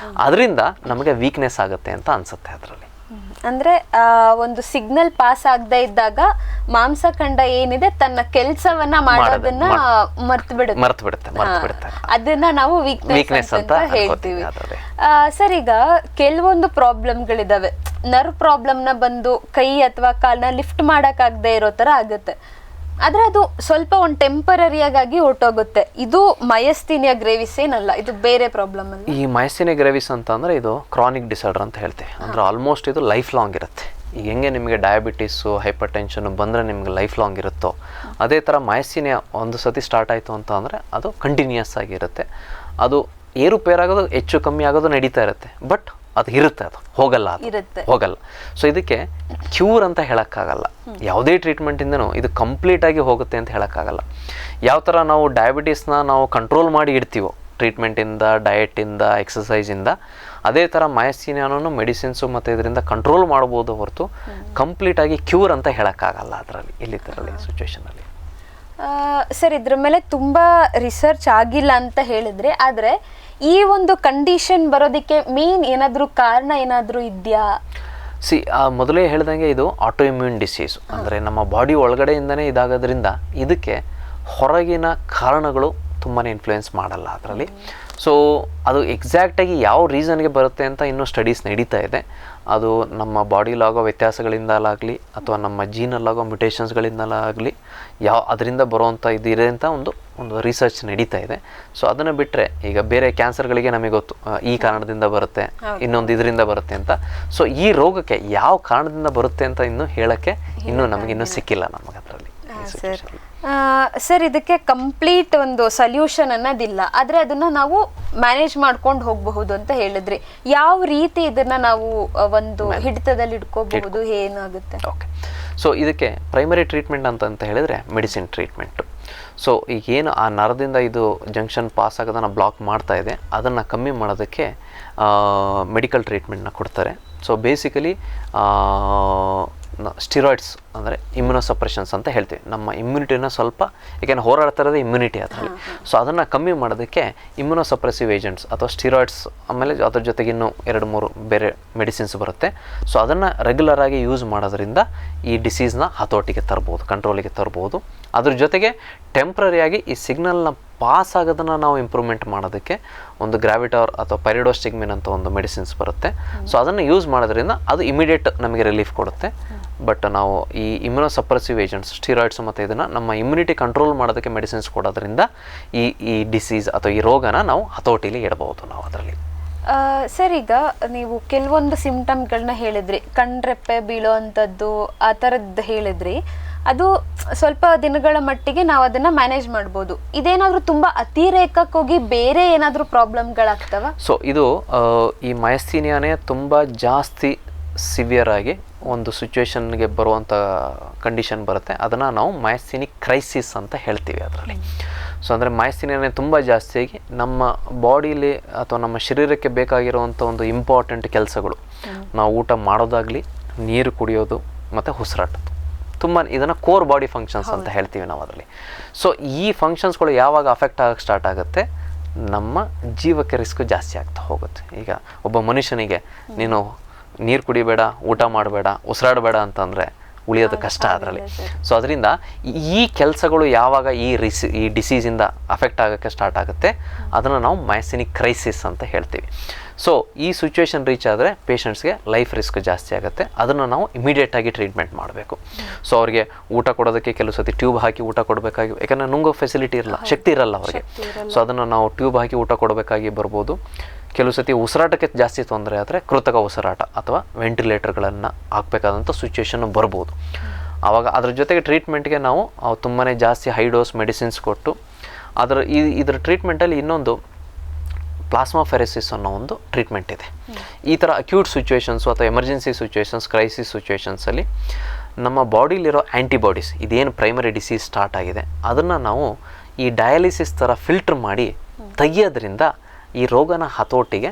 Speaker 2: ಅದರಿಂದ ನಮಗೆ ವೀಕ್ನೆಸ್ ಆಗುತ್ತೆ ಅಂತ ಅನಿಸುತ್ತೆ ಅದರಲ್ಲಿ.
Speaker 1: ಅಂದ್ರೆ ಒಂದು ಸಿಗ್ನಲ್ ಪಾಸ್ ಆಗದೆ ಇದ್ದಾಗ ಮಾಂಸಖಂಡ ಏನಿದೆ ತನ್ನ ಕೆಲಸವನ್ನ ಮಾಡೋದನ್ನ ಮರ್ತು ಬಿಡುತ್ತೆ. ಅದನ್ನ ನಾವು ವೀಕ್ನೆಸ್ ಅಂತ ಹೇಳ್ತೀವಿ. ಸರ್, ಈಗ ಕೆಲವೊಂದು ಪ್ರಾಬ್ಲಮ್ಗಳಿದಾವೆ. ನರ್ವ್ ಪ್ರಾಬ್ಲಮ್ನ ಬಂದು ಕೈ ಅಥವಾ ಕಾಲ್ನ ಲಿಫ್ಟ್ ಮಾಡಕ್ಕಾಗದೆ ಇರೋ ತರ ಆಗುತ್ತೆ. ಆದ್ರೆ ಅದು ಸ್ವಲ್ಪ ಒಂದು ಟೆಂಪರರಿಯಾಗಿ ಹೊರಟೋಗುತ್ತೆ. ಇದು ಮಯಸ್ಥೀನಿಯಾ ಗ್ರೇವಿಸ್ ಏನಲ್ಲ, ಇದು ಬೇರೆ ಪ್ರಾಬ್ಲಮ್ ಅಲ್ಲ.
Speaker 2: ಈ ಮಯಸ್ಥೀನಿಯಾ ಗ್ರೇವಿಸ್ ಅಂತ ಅಂದ್ರೆ ಇದು ಕ್ರಾನಿಕ್ ಡಿಸಾರ್ಡರ್ ಅಂತ ಹೇಳ್ತೀವಿ. ಅಂದ್ರೆ ಆಲ್ಮೋಸ್ಟ್ ಇದು ಲೈಫ್ ಲಾಂಗ್ ಇರುತ್ತೆ. ಈಗ ಹೆಂಗೆ ನಿಮಗೆ ಡಯಾಬಿಟಿಸು, ಹೈಪರ್ ಟೆನ್ಷನ್ ಬಂದರೆ ನಿಮ್ಗೆ ಲೈಫ್ ಲಾಂಗ್ ಇರುತ್ತೋ, ಅದೇ ಥರ ಮಯಸ್ಥೀನಿಯಾ ಒಂದು ಸತಿ ಸ್ಟಾರ್ಟ್ ಆಯಿತು ಅಂತ ಅಂದರೆ ಅದು ಕಂಟಿನ್ಯೂಯಸ್ ಆಗಿರುತ್ತೆ. ಅದು ಏರುಪೇರಾಗೋದು ಹೆಚ್ಚು ಕಮ್ಮಿ ಆಗೋದು ನಡೀತಾ ಇರುತ್ತೆ. ಬಟ್ ಅದು ಇರುತ್ತೆ, ಅದು ಹೋಗಲ್ಲ. ಸೊ ಇದಕ್ಕೆ ಕ್ಯೂರ್ ಅಂತ ಹೇಳೋಕ್ಕಾಗಲ್ಲ. ಯಾವುದೇ ಟ್ರೀಟ್ಮೆಂಟಿಂದನೂ ಇದು ಕಂಪ್ಲೀಟಾಗಿ ಹೋಗುತ್ತೆ ಅಂತ ಹೇಳೋಕ್ಕಾಗಲ್ಲ. ಯಾವ ಥರ ನಾವು ಡಯಾಬಿಟೀಸ್ನ ನಾವು ಕಂಟ್ರೋಲ್ ಮಾಡಿ ಇಡ್ತೀವೋ ಟ್ರೀಟ್ಮೆಂಟಿಂದ, ಡಯಟಿಂದ, ಎಕ್ಸಸೈಸಿಂದ, ಅದೇ ಥರ ಮಯಸ್ಥೀನಿಯಾನು ಮೆಡಿಸಿನ್ಸು ಮತ್ತು ಇದರಿಂದ ಕಂಟ್ರೋಲ್ ಮಾಡ್ಬೋದು ಹೊರತು ಕಂಪ್ಲೀಟಾಗಿ ಕ್ಯೂರ್ ಅಂತ ಹೇಳೋಕ್ಕಾಗಲ್ಲ ಅದರಲ್ಲಿ, ಇಲ್ಲಿದ್ದರಲ್ಲಿ ಸಿಚುವೇಶನಲ್ಲಿ.
Speaker 1: ಸರ್, ಇದ್ರ ಮೇಲೆ ತುಂಬ ರಿಸರ್ಚ್ ಆಗಿಲ್ಲ ಅಂತ ಹೇಳಿದ್ರೆ, ಆದರೆ ಈ ಒಂದು ಕಂಡೀಷನ್ ಬರೋದಕ್ಕೆ ಮೇನ್ ಏನಾದರೂ ಕಾರಣ ಏನಾದರೂ ಇದೆಯಾ?
Speaker 2: ಮೊದಲೇ ಹೇಳ್ದಂಗೆ ಇದು ಆಟೋ ಇಮ್ಯೂನ್ ಡಿಸೀಸ್. ಅಂದರೆ ನಮ್ಮ ಬಾಡಿ ಒಳಗಡೆಯಿಂದನೇ ಇದಾಗೋದ್ರಿಂದ ಇದಕ್ಕೆ ಹೊರಗಿನ ಕಾರಣಗಳು ತುಂಬಾ ಇನ್ಫ್ಲುಯೆನ್ಸ್ ಮಾಡಲ್ಲ ಅದರಲ್ಲಿ. ಸೊ ಅದು ಎಕ್ಸಾಕ್ಟಾಗಿ ಯಾವ ರೀಸನ್ಗೆ ಬರುತ್ತೆ ಅಂತ ಇನ್ನೂ ಸ್ಟಡೀಸ್ ನಡೀತಾ ಇದೆ. ಅದು ನಮ್ಮ ಬಾಡಿಲಾಗೋ ವ್ಯತ್ಯಾಸಗಳಿಂದಲಾಗಲಿ ಅಥವಾ ನಮ್ಮ ಜೀನಲ್ಲಾಗೋ ಮ್ಯುಟೇಷನ್ಸ್ಗಳಿಂದಲಾಗಲಿ ಅದರಿಂದ ಬರುವಂಥ ಇದಿದೆ ಅಂತ ಒಂದು ರಿಸರ್ಚ್ ನಡೀತಾ ಇದೆ. ಸೊ ಅದನ್ನು ಬಿಟ್ಟರೆ ಈಗ ಬೇರೆ ಕ್ಯಾನ್ಸರ್ಗಳಿಗೆ ನಮಗೆ ಗೊತ್ತು ಈ ಕಾರಣದಿಂದ ಬರುತ್ತೆ, ಇನ್ನೊಂದು ಇದರಿಂದ ಬರುತ್ತೆ ಅಂತ. ಸೊ ಈ ರೋಗಕ್ಕೆ ಯಾವ ಕಾರಣದಿಂದ ಬರುತ್ತೆ ಅಂತ ಇನ್ನೂ ಹೇಳೋಕ್ಕೆ ನಮಗಿನ್ನೂ ಸಿಕ್ಕಿಲ್ಲ ನಮಗೆ ಅದರಲ್ಲಿ.
Speaker 1: ಸರ್, ಇದಕ್ಕೆ ಕಂಪ್ಲೀಟ್ ಒಂದು ಸೊಲ್ಯೂಷನ್ ಅನ್ನೋದಿಲ್ಲ, ಆದರೆ ಅದನ್ನ ನಾವು ಮ್ಯಾನೇಜ್ ಮಾಡ್ಕೊಂಡು ಹೋಗಬಹುದು ಅಂತ ಹೇಳಿದ್ರಿ. ಯಾವ ರೀತಿ ಇದನ್ನ ನಾವು ಒಂದು ಹಿಡಿತದಲ್ಲಿ ಇಟ್ಕೋಬಹುದು, ಏನಾಗುತ್ತೆ?
Speaker 2: ಓಕೆ, ಸೊ ಇದಕ್ಕೆ ಪ್ರೈಮರಿ ಟ್ರೀಟ್ಮೆಂಟ್ ಅಂತ ಹೇಳಿದ್ರೆ ಮೆಡಿಸಿನ್ ಟ್ರೀಟ್ಮೆಂಟು. ಸೊ ಈಗೇನು ಆ ನರದಿಂದ ಇದು ಜಂಕ್ಷನ್ ಪಾಸ್ ಆಗೋದನ್ನು ಬ್ಲಾಕ್ ಮಾಡ್ತಾ ಇದೆ, ಅದನ್ನು ಕಮ್ಮಿ ಮಾಡೋದಕ್ಕೆ ಮೆಡಿಕಲ್ ಟ್ರೀಟ್ಮೆಂಟ್ನ ಕೊಡ್ತಾರೆ. ಸೊ ಬೇಸಿಕಲಿ ಸ್ಟಿರಾಯ್ಡ್ಸ್ ಅಂದರೆ ಇಮ್ಯುನೋಸಪ್ರೆಷನ್ಸ್ ಅಂತ ಹೇಳ್ತೀವಿ. ನಮ್ಮ ಇಮ್ಯುನಿಟಿನ ಸ್ವಲ್ಪ, ಏಕೆಂದರೆ ಹೋರಾಡ್ತಾ ಇರೋದೇ ಇಮ್ಯುನಿಟಿ ಅದರಲ್ಲಿ. ಸೊ ಅದನ್ನು ಕಮ್ಮಿ ಮಾಡೋದಕ್ಕೆ ಇಮ್ಯುನೋಸಪ್ರೆಸಿವ್ ಏಜೆಂಟ್ಸ್ ಅಥವಾ ಸ್ಟಿರಾಯ್ಡ್ಸ್, ಆಮೇಲೆ ಅದ್ರ ಜೊತೆಗೆ ಇನ್ನೂ 2-3 ಬೇರೆ ಮೆಡಿಸಿನ್ಸ್ ಬರುತ್ತೆ. ಸೊ ಅದನ್ನು ರೆಗ್ಯುಲರಾಗಿ ಯೂಸ್ ಮಾಡೋದ್ರಿಂದ ಈ ಡಿಸೀಸ್ನ ಹತೋಟಿಗೆ ತರ್ಬೋದು, ಕಂಟ್ರೋಲಿಗೆ ತರ್ಬೋದು. ಅದ್ರ ಜೊತೆಗೆ ಟೆಂಪ್ರರಿಯಾಗಿ ಈ ಸಿಗ್ನಲ್ನ ಪಾಸ್ ಆಗೋದನ್ನು ನಾವು ಇಂಪ್ರೂವ್ಮೆಂಟ್ ಮಾಡೋದಕ್ಕೆ ಒಂದು ಗ್ರಾವಿಟಾರ್ ಅಥವಾ ಪೈರಿಡೋಸ್ಟಿಗ್ಮಿನ್ ಅಂತ ಒಂದು ಮೆಡಿಸಿನ್ಸ್ ಬರುತ್ತೆ. ಸೊ ಅದನ್ನು ಯೂಸ್ ಮಾಡೋದ್ರಿಂದ ಅದು ಇಮಿಡಿಯೇಟ್ ನಮಗೆ ರಿಲೀಫ್ ಕೊಡುತ್ತೆ. ಬಟ್ ನಾವು ಈ ಇಮ್ಯುನೋಸಪ್ರೆಸಿವ್ ಏಜೆಂಟ್ಸ್, ಸ್ಟಿರಾಯ್ಡ್ಸ್ ಮತ್ತು ಇದನ್ನು ನಮ್ಮ ಇಮ್ಯುನಿಟಿ ಕಂಟ್ರೋಲ್ ಮಾಡೋದಕ್ಕೆ ಮೆಡಿಸಿನ್ಸ್ ಕೊಡೋದ್ರಿಂದ ಈ ಡಿಸೀಸ್ ಅಥವಾ ಈ ರೋಗನ ನಾವು ಹತೋಟಿಲಿ ಇಡಬಹುದು ನಾವು ಅದರಲ್ಲಿ.
Speaker 1: ಸರ್, ಈಗ ನೀವು ಕೆಲವೊಂದು ಸಿಂಪ್ಟಮ್ಗಳನ್ನ ಹೇಳಿದ್ರಿ, ಕಣ್ರೆಪ್ಪೆ ಬೀಳೋ ಅಂಥದ್ದು ಆ ಥರದ್ದು ಹೇಳಿದ್ರಿ. ಅದು ಸ್ವಲ್ಪ ದಿನಗಳ ಮಟ್ಟಿಗೆ ನಾವು ಅದನ್ನ ಮ್ಯಾನೇಜ್ ಮಾಡ್ಬೋದು. ಇದೇನಾದರೂ ತುಂಬ ಅತಿರೇಕಕ್ಕೆ ಹೋಗಿ ಬೇರೆ ಏನಾದರೂ ಪ್ರಾಬ್ಲಮ್ಗಳಾಗ್ತವ?
Speaker 2: ಸೊ ಇದು ಈ ಮಯಸ್ಥೀನಿಯಾನೇ ತುಂಬ ಜಾಸ್ತಿ ಸಿವಿಯರ್ ಆಗಿ ಒಂದು ಸಿಚುವೇಶನ್ಗೆ ಬರುವಂಥ ಕಂಡೀಷನ್ ಬರುತ್ತೆ. ಅದನ್ನು ನಾವು ಮಯಸ್ಥೀನಿಕ್ ಕ್ರೈಸಿಸ್ ಅಂತ ಹೇಳ್ತೀವಿ ಅದರಲ್ಲಿ. ಸೊ ಅಂದರೆ ಮಯಸ್ಥೀನಿಯಾನೇ ತುಂಬ ಜಾಸ್ತಿಯಾಗಿ ನಮ್ಮ ಬಾಡಿಲಿ ಅಥವಾ ನಮ್ಮ ಶರೀರಕ್ಕೆ ಬೇಕಾಗಿರುವಂಥ ಒಂದು ಇಂಪಾರ್ಟೆಂಟ್ ಕೆಲಸಗಳು, ನಾವು ಊಟ ಮಾಡೋದಾಗಲಿ, ನೀರು ಕುಡಿಯೋದು ಮತ್ತು ಉಸಿರಾಟದ್ದು, ತುಂಬ ಇದನ್ನು ಕೋರ್ ಬಾಡಿ ಫಂಕ್ಷನ್ಸ್ ಅಂತ ಹೇಳ್ತೀವಿ ನಾವು ಅದರಲ್ಲಿ. ಸೊ ಈ ಫಂಕ್ಷನ್ಸ್ಗಳು ಯಾವಾಗ ಅಫೆಕ್ಟ್ ಆಗಕ್ಕೆ ಸ್ಟಾರ್ಟ್ ಆಗುತ್ತೆ, ನಮ್ಮ ಜೀವಕ್ಕೆ ರಿಸ್ಕ್ ಜಾಸ್ತಿ ಆಗ್ತಾ ಹೋಗುತ್ತೆ. ಈಗ ಒಬ್ಬ ಮನುಷ್ಯನಿಗೆ ನೀನು ನೀರು ಕುಡಿಬೇಡ, ಊಟ ಮಾಡಬೇಡ, ಉಸಿರಾಡಬೇಡ ಅಂತಂದರೆ ಉಳಿಯೋದು ಕಷ್ಟ ಅದರಲ್ಲಿ. ಸೊ ಅದರಿಂದ ಈ ಕೆಲಸಗಳು ಯಾವಾಗ ಈ ಡಿಸೀಸಿಂದ ಅಫೆಕ್ಟ್ ಆಗೋಕ್ಕೆ ಸ್ಟಾರ್ಟ್ ಆಗುತ್ತೆ, ಅದನ್ನು ನಾವು ಮಯಸ್ಥೀನಿಕ್ ಕ್ರೈಸಿಸ್ ಅಂತ ಹೇಳ್ತೀವಿ. ಸೊ ಈ ಸಿಚುವೇಶನ್ ರೀಚ್ ಆದರೆ ಪೇಷಂಟ್ಸ್ಗೆ ಲೈಫ್ ರಿಸ್ಕ್ ಜಾಸ್ತಿ ಆಗುತ್ತೆ. ಅದನ್ನು ನಾವು ಇಮಿಡಿಯೇಟಾಗಿ ಟ್ರೀಟ್ಮೆಂಟ್ ಮಾಡಬೇಕು. ಸೊ ಅವ್ರಿಗೆ ಊಟ ಕೊಡೋದಕ್ಕೆ ಕೆಲವು ಸತಿ ಟ್ಯೂಬ್ ಹಾಕಿ ಊಟ ಕೊಡಬೇಕಾಗಿ, ಯಾಕಂದರೆ ನುಂಗೋ ಫೆಸಿಲಿಟಿ ಇರಲ್ಲ, ಶಕ್ತಿ ಇರಲ್ಲ ಅವ್ರಿಗೆ. ಸೊ ಅದನ್ನು ನಾವು ಟ್ಯೂಬ್ ಹಾಕಿ ಊಟ ಕೊಡಬೇಕಾಗಿ ಬರ್ಬೋದು. ಕೆಲವು ಸತಿ ಉಸಿರಾಟಕ್ಕೆ ಜಾಸ್ತಿ ತೊಂದರೆ ಆದರೆ ಕೃತಕ ಉಸಿರಾಟ ಅಥವಾ ವೆಂಟಿಲೇಟರ್ಗಳನ್ನು ಹಾಕಬೇಕಾದಂಥ ಸಿಚುವೇಶನ್ನು ಬರ್ಬೋದು. ಆವಾಗ ಅದ್ರ ಜೊತೆಗೆ ಟ್ರೀಟ್ಮೆಂಟ್ಗೆ ನಾವು ತುಂಬಾ ಜಾಸ್ತಿ ಹೈ ಡೋಸ್ ಮೆಡಿಸಿನ್ಸ್ ಕೊಟ್ಟು ಇದರ ಟ್ರೀಟ್ಮೆಂಟಲ್ಲಿ ಇನ್ನೊಂದು ಪ್ಲಾಸ್ಮಾಫೆರೆಸಿಸ್ ಅನ್ನೋ ಒಂದು ಟ್ರೀಟ್ಮೆಂಟ್ ಇದೆ. ಈ ಥರ ಅಕ್ಯೂಟ್ ಸಿಚುವೇಶನ್ಸು ಅಥವಾ ಎಮರ್ಜೆನ್ಸಿ ಸಿಚುವೇಶನ್ಸ್, ಕ್ರೈಸಿಸ್ ಸಿಚುವೇಶನ್ಸಲ್ಲಿ ನಮ್ಮ ಬಾಡಿಲಿರೋ ಆ್ಯಂಟಿಬಾಡೀಸ್, ಇದೇನು ಪ್ರೈಮರಿ ಡಿಸೀಸ್ ಸ್ಟಾರ್ಟ್ ಆಗಿದೆ, ಅದನ್ನು ನಾವು ಈ ಡಯಾಲಿಸಿಸ್ ಥರ ಫಿಲ್ಟರ್ ಮಾಡಿ ತೆಗಿಯೋದ್ರಿಂದ ಈ ರೋಗನ ಹತೋಟಿಗೆ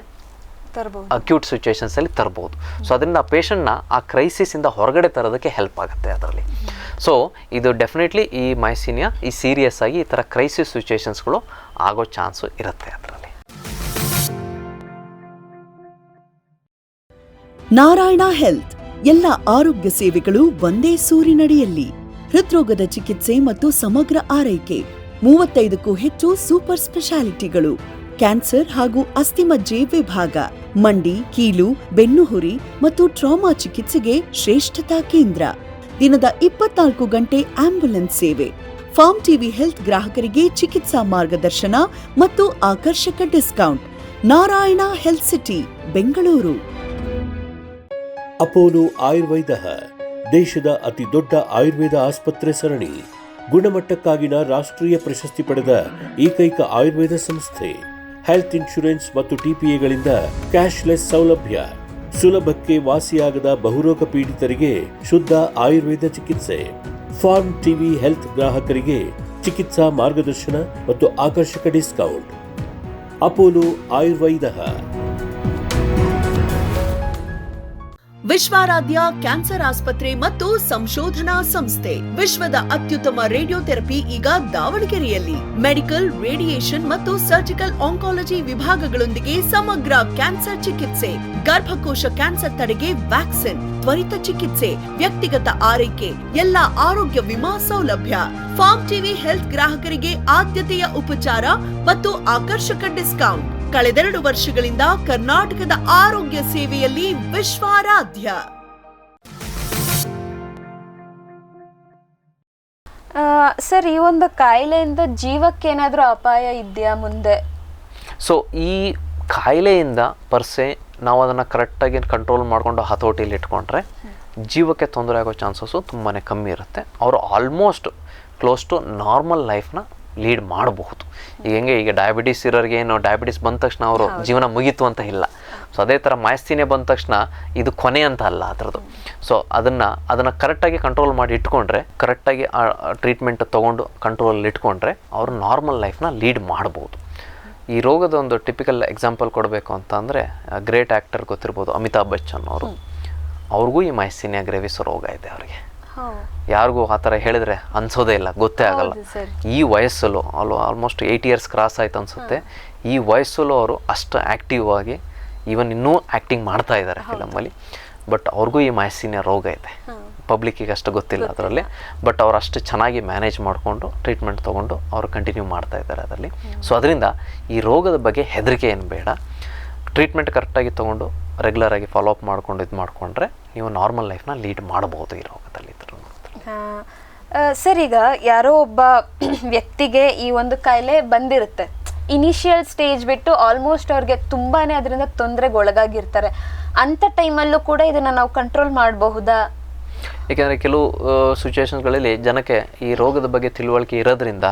Speaker 2: ಅಕ್ಯೂಟ್ ಸಿಚುವೇಶನ್ಸಲ್ಲಿ ತರ್ಬೋದು. ಸೊ ಅದರಿಂದ ಆ ಪೇಷಂಟ್ನ ಆ ಕ್ರೈಸಿಸಿಂದ ಹೊರಗಡೆ ತರೋದಕ್ಕೆ ಹೆಲ್ಪ್ ಆಗುತ್ತೆ ಅದರಲ್ಲಿ. ಸೊ ಇದು ಡೆಫಿನೆಟ್ಲಿ ಈ ಮಯಸ್ಥೀನಿಯಾ ಈ ಸೀರಿಯಸ್ ಆಗಿ ಈ ಥರ ಕ್ರೈಸಿಸ್ ಸಿಚುವೇಶನ್ಸ್ಗಳು ಆಗೋ ಚಾನ್ಸು ಇರುತ್ತೆ ಅದರಲ್ಲಿ.
Speaker 3: ನಾರಾಯಣ ಹೆಲ್ತ್ ಎಲ್ಲ ಆರೋಗ್ಯ ಸೇವೆಗಳು ಒಂದೇ ಸೂರಿನಡಿಯಲ್ಲಿ. ಹೃದ್ರೋಗದ ಚಿಕಿತ್ಸೆ ಮತ್ತು ಸಮಗ್ರ ಆರೈಕೆ, 35ಕ್ಕೂ ಹೆಚ್ಚು ಸೂಪರ್ ಸ್ಪೆಷಾಲಿಟಿಗಳು, ಕ್ಯಾನ್ಸರ್ ಹಾಗೂ ಅಸ್ಥಿಮಜ್ಜೆ ವಿಭಾಗ, ಮಂಡಿ, ಕೀಲು, ಬೆನ್ನುಹುರಿ ಮತ್ತು ಟ್ರಾಮಾ ಚಿಕಿತ್ಸೆಗೆ ಶ್ರೇಷ್ಠತಾ ಕೇಂದ್ರ, ದಿನದ 24 ಗಂಟೆ ಆಂಬ್ಯುಲೆನ್ಸ್ ಸೇವೆ. ಫಾರ್ಮ್ ಟಿವಿ ಹೆಲ್ತ್ ಗ್ರಾಹಕರಿಗೆ ಚಿಕಿತ್ಸಾ ಮಾರ್ಗದರ್ಶನ ಮತ್ತು ಆಕರ್ಷಕ discount. Narayana health city, Bengaluru.
Speaker 4: Apollo Ayurveda ದೇಶದ ಅತಿ ದೊಡ್ಡ ಆಯುರ್ವೇದ ಆಸ್ಪತ್ರೆ ಸರಣಿ. ಗುಣಮಟ್ಟಕ್ಕಾಗಿನ ರಾಷ್ಟ್ರೀಯ ಪ್ರಶಸ್ತಿ ಪಡೆದ ಏಕೈಕ ಆಯುರ್ವೇದ ಸಂಸ್ಥೆ. ಹೆಲ್ತ್ ಇನ್ಶೂರೆನ್ಸ್ ಮತ್ತು ಟಿಪಿಎಗಳಿಂದ ಕ್ಯಾಶ್ಲೆಸ್ ಸೌಲಭ್ಯ. ಸುಲಭಕ್ಕೆ ವಾಸಿಯಾಗದ ಬಹುರೋಗ ಪೀಡಿತರಿಗೆ ಶುದ್ಧ ಆಯುರ್ವೇದ ಚಿಕಿತ್ಸೆ. ಫಾರ್ಮ್ ಟಿವಿ ಹೆಲ್ತ್ ಗ್ರಾಹಕರಿಗೆ ಚಿಕಿತ್ಸಾ ಮಾರ್ಗದರ್ಶನ ಮತ್ತು ಆಕರ್ಷಕ discount. Apollo Ayurveda.
Speaker 3: Vishwaradhya cancer ಆಸ್ಪತ್ರೆ ಮತ್ತು ಸಂಶೋಧನಾ ಸಂಸ್ಥೆ. ವಿಶ್ವದ ಅತ್ಯುತ್ತಮ ರೇಡಿಯೋಥೆರಪಿ ಈಗ ದಾವಣಗೆರೆಯಲ್ಲಿ. ಮೆಡಿಕಲ್, ರೇಡಿಯೇಷನ್ ಮತ್ತು ಸರ್ಜಿಕಲ್ ಆಂಕಾಲಜಿ ವಿಭಾಗಗಳೊಂದಿಗೆ ಸಮಗ್ರ ಕ್ಯಾನ್ಸರ್ ಚಿಕಿತ್ಸೆ, ಗರ್ಭಕೋಶ ಕ್ಯಾನ್ಸರ್ ತಡೆಗೆ ವ್ಯಾಕ್ಸಿನ್, ತ್ವರಿತ ಚಿಕಿತ್ಸೆ, ವ್ಯಕ್ತಿಗತ ಆರೈಕೆ, ಎಲ್ಲ ಆರೋಗ್ಯ ವಿಮಾ ಸೌಲಭ್ಯ. ಫಾರ್ಮ್ ಟಿವಿ ಹೆಲ್ತ್ ಗ್ರಾಹಕರಿಗೆ ಆದ್ಯತೆಯ ಉಪಚಾರ ಮತ್ತು ಆಕರ್ಷಕ ಡಿಸ್ಕೌಂಟ್. ಕಳೆದೆರಡು ವರ್ಷಗಳಿಂದ ಕರ್ನಾಟಕದ ಆರೋಗ್ಯ ಸೇವೆಯಲ್ಲಿ ವಿಶ್ವಾರಾಧ್ಯ.
Speaker 1: ಸರ್, ಈ ಒಂದು ಕಾಯಿಲೆಯಿಂದ ಜೀವಕ್ಕೆ ಏನಾದರೂ ಅಪಾಯ ಇದೆಯಾ ಮುಂದೆ?
Speaker 2: ಸೊ ಈ ಕಾಯಿಲೆಯಿಂದ ಪರ್ಸೆ ನಾವು ಅದನ್ನು ಕರೆಕ್ಟಾಗಿ ಕಂಟ್ರೋಲ್ ಮಾಡಿಕೊಂಡು ಹತೋಟಿಯಲ್ಲಿ ಇಟ್ಕೊಂಡ್ರೆ ಜೀವಕ್ಕೆ ತೊಂದರೆ ಆಗೋ ಚಾನ್ಸಸ್ಸು ತುಂಬಾ ಕಮ್ಮಿ ಇರುತ್ತೆ. ಅವರು ಆಲ್ಮೋಸ್ಟ್ ಕ್ಲೋಸ್ ಟು ನಾರ್ಮಲ್ ಲೈಫ್ನ ಲೀಡ್ ಮಾಡಬಹುದು. ಈಗ ಡಯಾಬಿಟಿಸ್ ಇರೋರಿಗೆ ಏನು ಡಯಾಬಿಟಿಸ್ ಬಂದ ತಕ್ಷಣ ಅವರು ಜೀವನ ಮುಗೀತು ಅಂತ ಇಲ್ಲ. ಸೊ ಅದೇ ಥರ ಮಯಸ್ತೀನೆ ಬಂದ ತಕ್ಷಣ ಇದು ಕೊನೆ ಅಂತ ಅಲ್ಲ ಅದರದ್ದು. ಸೊ ಅದನ್ನು ಕರೆಕ್ಟಾಗಿ ಕಂಟ್ರೋಲ್ ಮಾಡಿ ಇಟ್ಕೊಂಡ್ರೆ, ಕರೆಕ್ಟಾಗಿ ಟ್ರೀಟ್ಮೆಂಟ್ ತೊಗೊಂಡು ಕಂಟ್ರೋಲಲ್ಲಿ ಇಟ್ಕೊಂಡ್ರೆ ಅವರು ನಾರ್ಮಲ್ ಲೈಫ್ನ ಲೀಡ್ ಮಾಡ್ಬೋದು. ಈ ರೋಗದ ಒಂದು ಟಿಪಿಕಲ್ ಎಕ್ಸಾಂಪಲ್ ಕೊಡಬೇಕು ಅಂತ ಅಂದರೆ, ಗ್ರೇಟ್ ಆ್ಯಕ್ಟರ್ ಗೊತ್ತಿರ್ಬೋದು ಅಮಿತಾಬ್ ಬಚ್ಚನ್ ಅವರು. ಅವ್ರಿಗೂ ಈ ಮಯಸ್ತೀನಿಯಾ ಗ್ರೇವಿಸ್ ರೋಗ ಇದೆ. ಅವರಿಗೆ ಯಾರಿಗೂ ಆ ಥರ ಹೇಳಿದ್ರೆ ಅನ್ಸೋದೇ ಇಲ್ಲ, ಗೊತ್ತೇ ಆಗಲ್ಲ. ಈ ವಯಸ್ಸಲ್ಲೂ ಆಲ್ಮೋಸ್ಟ್ 8 ಇಯರ್ಸ್ ಕ್ರಾಸ್ ಆಯ್ತು ಅನಿಸುತ್ತೆ. ಈ ವಯಸ್ಸಲ್ಲೂ ಅವರು ಅಷ್ಟು ಆ್ಯಕ್ಟಿವ್ ಆಗಿ ಈವನ್ ಇನ್ನೂ ಆ್ಯಕ್ಟಿಂಗ್ ಮಾಡ್ತಾ ಇದ್ದಾರೆ ಫಿಲಮಲ್ಲಿ. ಬಟ್ ಅವ್ರಿಗೂ ಈ ಮಯಸ್ತೀನಿಯಾ ರೋಗ ಇದೆ. ಪಬ್ಲಿಕ್ಕಿಗೆ ಅಷ್ಟು ಗೊತ್ತಿಲ್ಲ ಅದರಲ್ಲಿ. ಬಟ್ ಅವ್ರು ಅಷ್ಟು ಚೆನ್ನಾಗಿ ಮ್ಯಾನೇಜ್ ಮಾಡಿಕೊಂಡು ಟ್ರೀಟ್ಮೆಂಟ್ ತೊಗೊಂಡು ಅವರು ಕಂಟಿನ್ಯೂ ಮಾಡ್ತಾ ಇದ್ದಾರೆ ಅದರಲ್ಲಿ. ಸೊ ಅದರಿಂದ ಈ ರೋಗದ ಬಗ್ಗೆ ಹೆದರಿಕೆ ಏನು ಬೇಡ. ಟ್ರೀಟ್ಮೆಂಟ್ ಕರೆಕ್ಟಾಗಿ ತೊಗೊಂಡು ರೆಗ್ಯುಲರಾಗಿ ಫಾಲೋಅಪ್ ಮಾಡ್ಕೊಂಡು ಇದು ಮಾಡಿಕೊಂಡ್ರೆ ನೀವು ನಾರ್ಮಲ್ ಲೈಫ್ನ ಲೀಡ್ ಮಾಡ್ಬೋದು ಈ ರೋಗದಲ್ಲಿ.
Speaker 1: ಸರ್, ಈಗ ಯಾರೋ ಒಬ್ಬ ವ್ಯಕ್ತಿಗೆ ಈ ಒಂದು ಕಾಯಿಲೆ ಬಂದಿರುತ್ತೆ, ಇನಿಷಿಯಲ್ ಸ್ಟೇಜ್ ಬಿಟ್ಟು ಆಲ್ಮೋಸ್ಟ್ ಅವ್ರಿಗೆ ತುಂಬಾ ಅದರಿಂದ ತೊಂದರೆಗೆ ಒಳಗಾಗಿರ್ತಾರೆ. ಅಂಥ ಟೈಮಲ್ಲೂ ಕೂಡ ಇದನ್ನು ನಾವು ಕಂಟ್ರೋಲ್ ಮಾಡಬಹುದಾ?
Speaker 2: ಏಕೆಂದರೆ ಕೆಲವು ಸಿಚುವೇಶನ್ಗಳಲ್ಲಿ ಜನಕ್ಕೆ ಈ ರೋಗದ ಬಗ್ಗೆ ತಿಳುವಳಿಕೆ ಇರೋದ್ರಿಂದ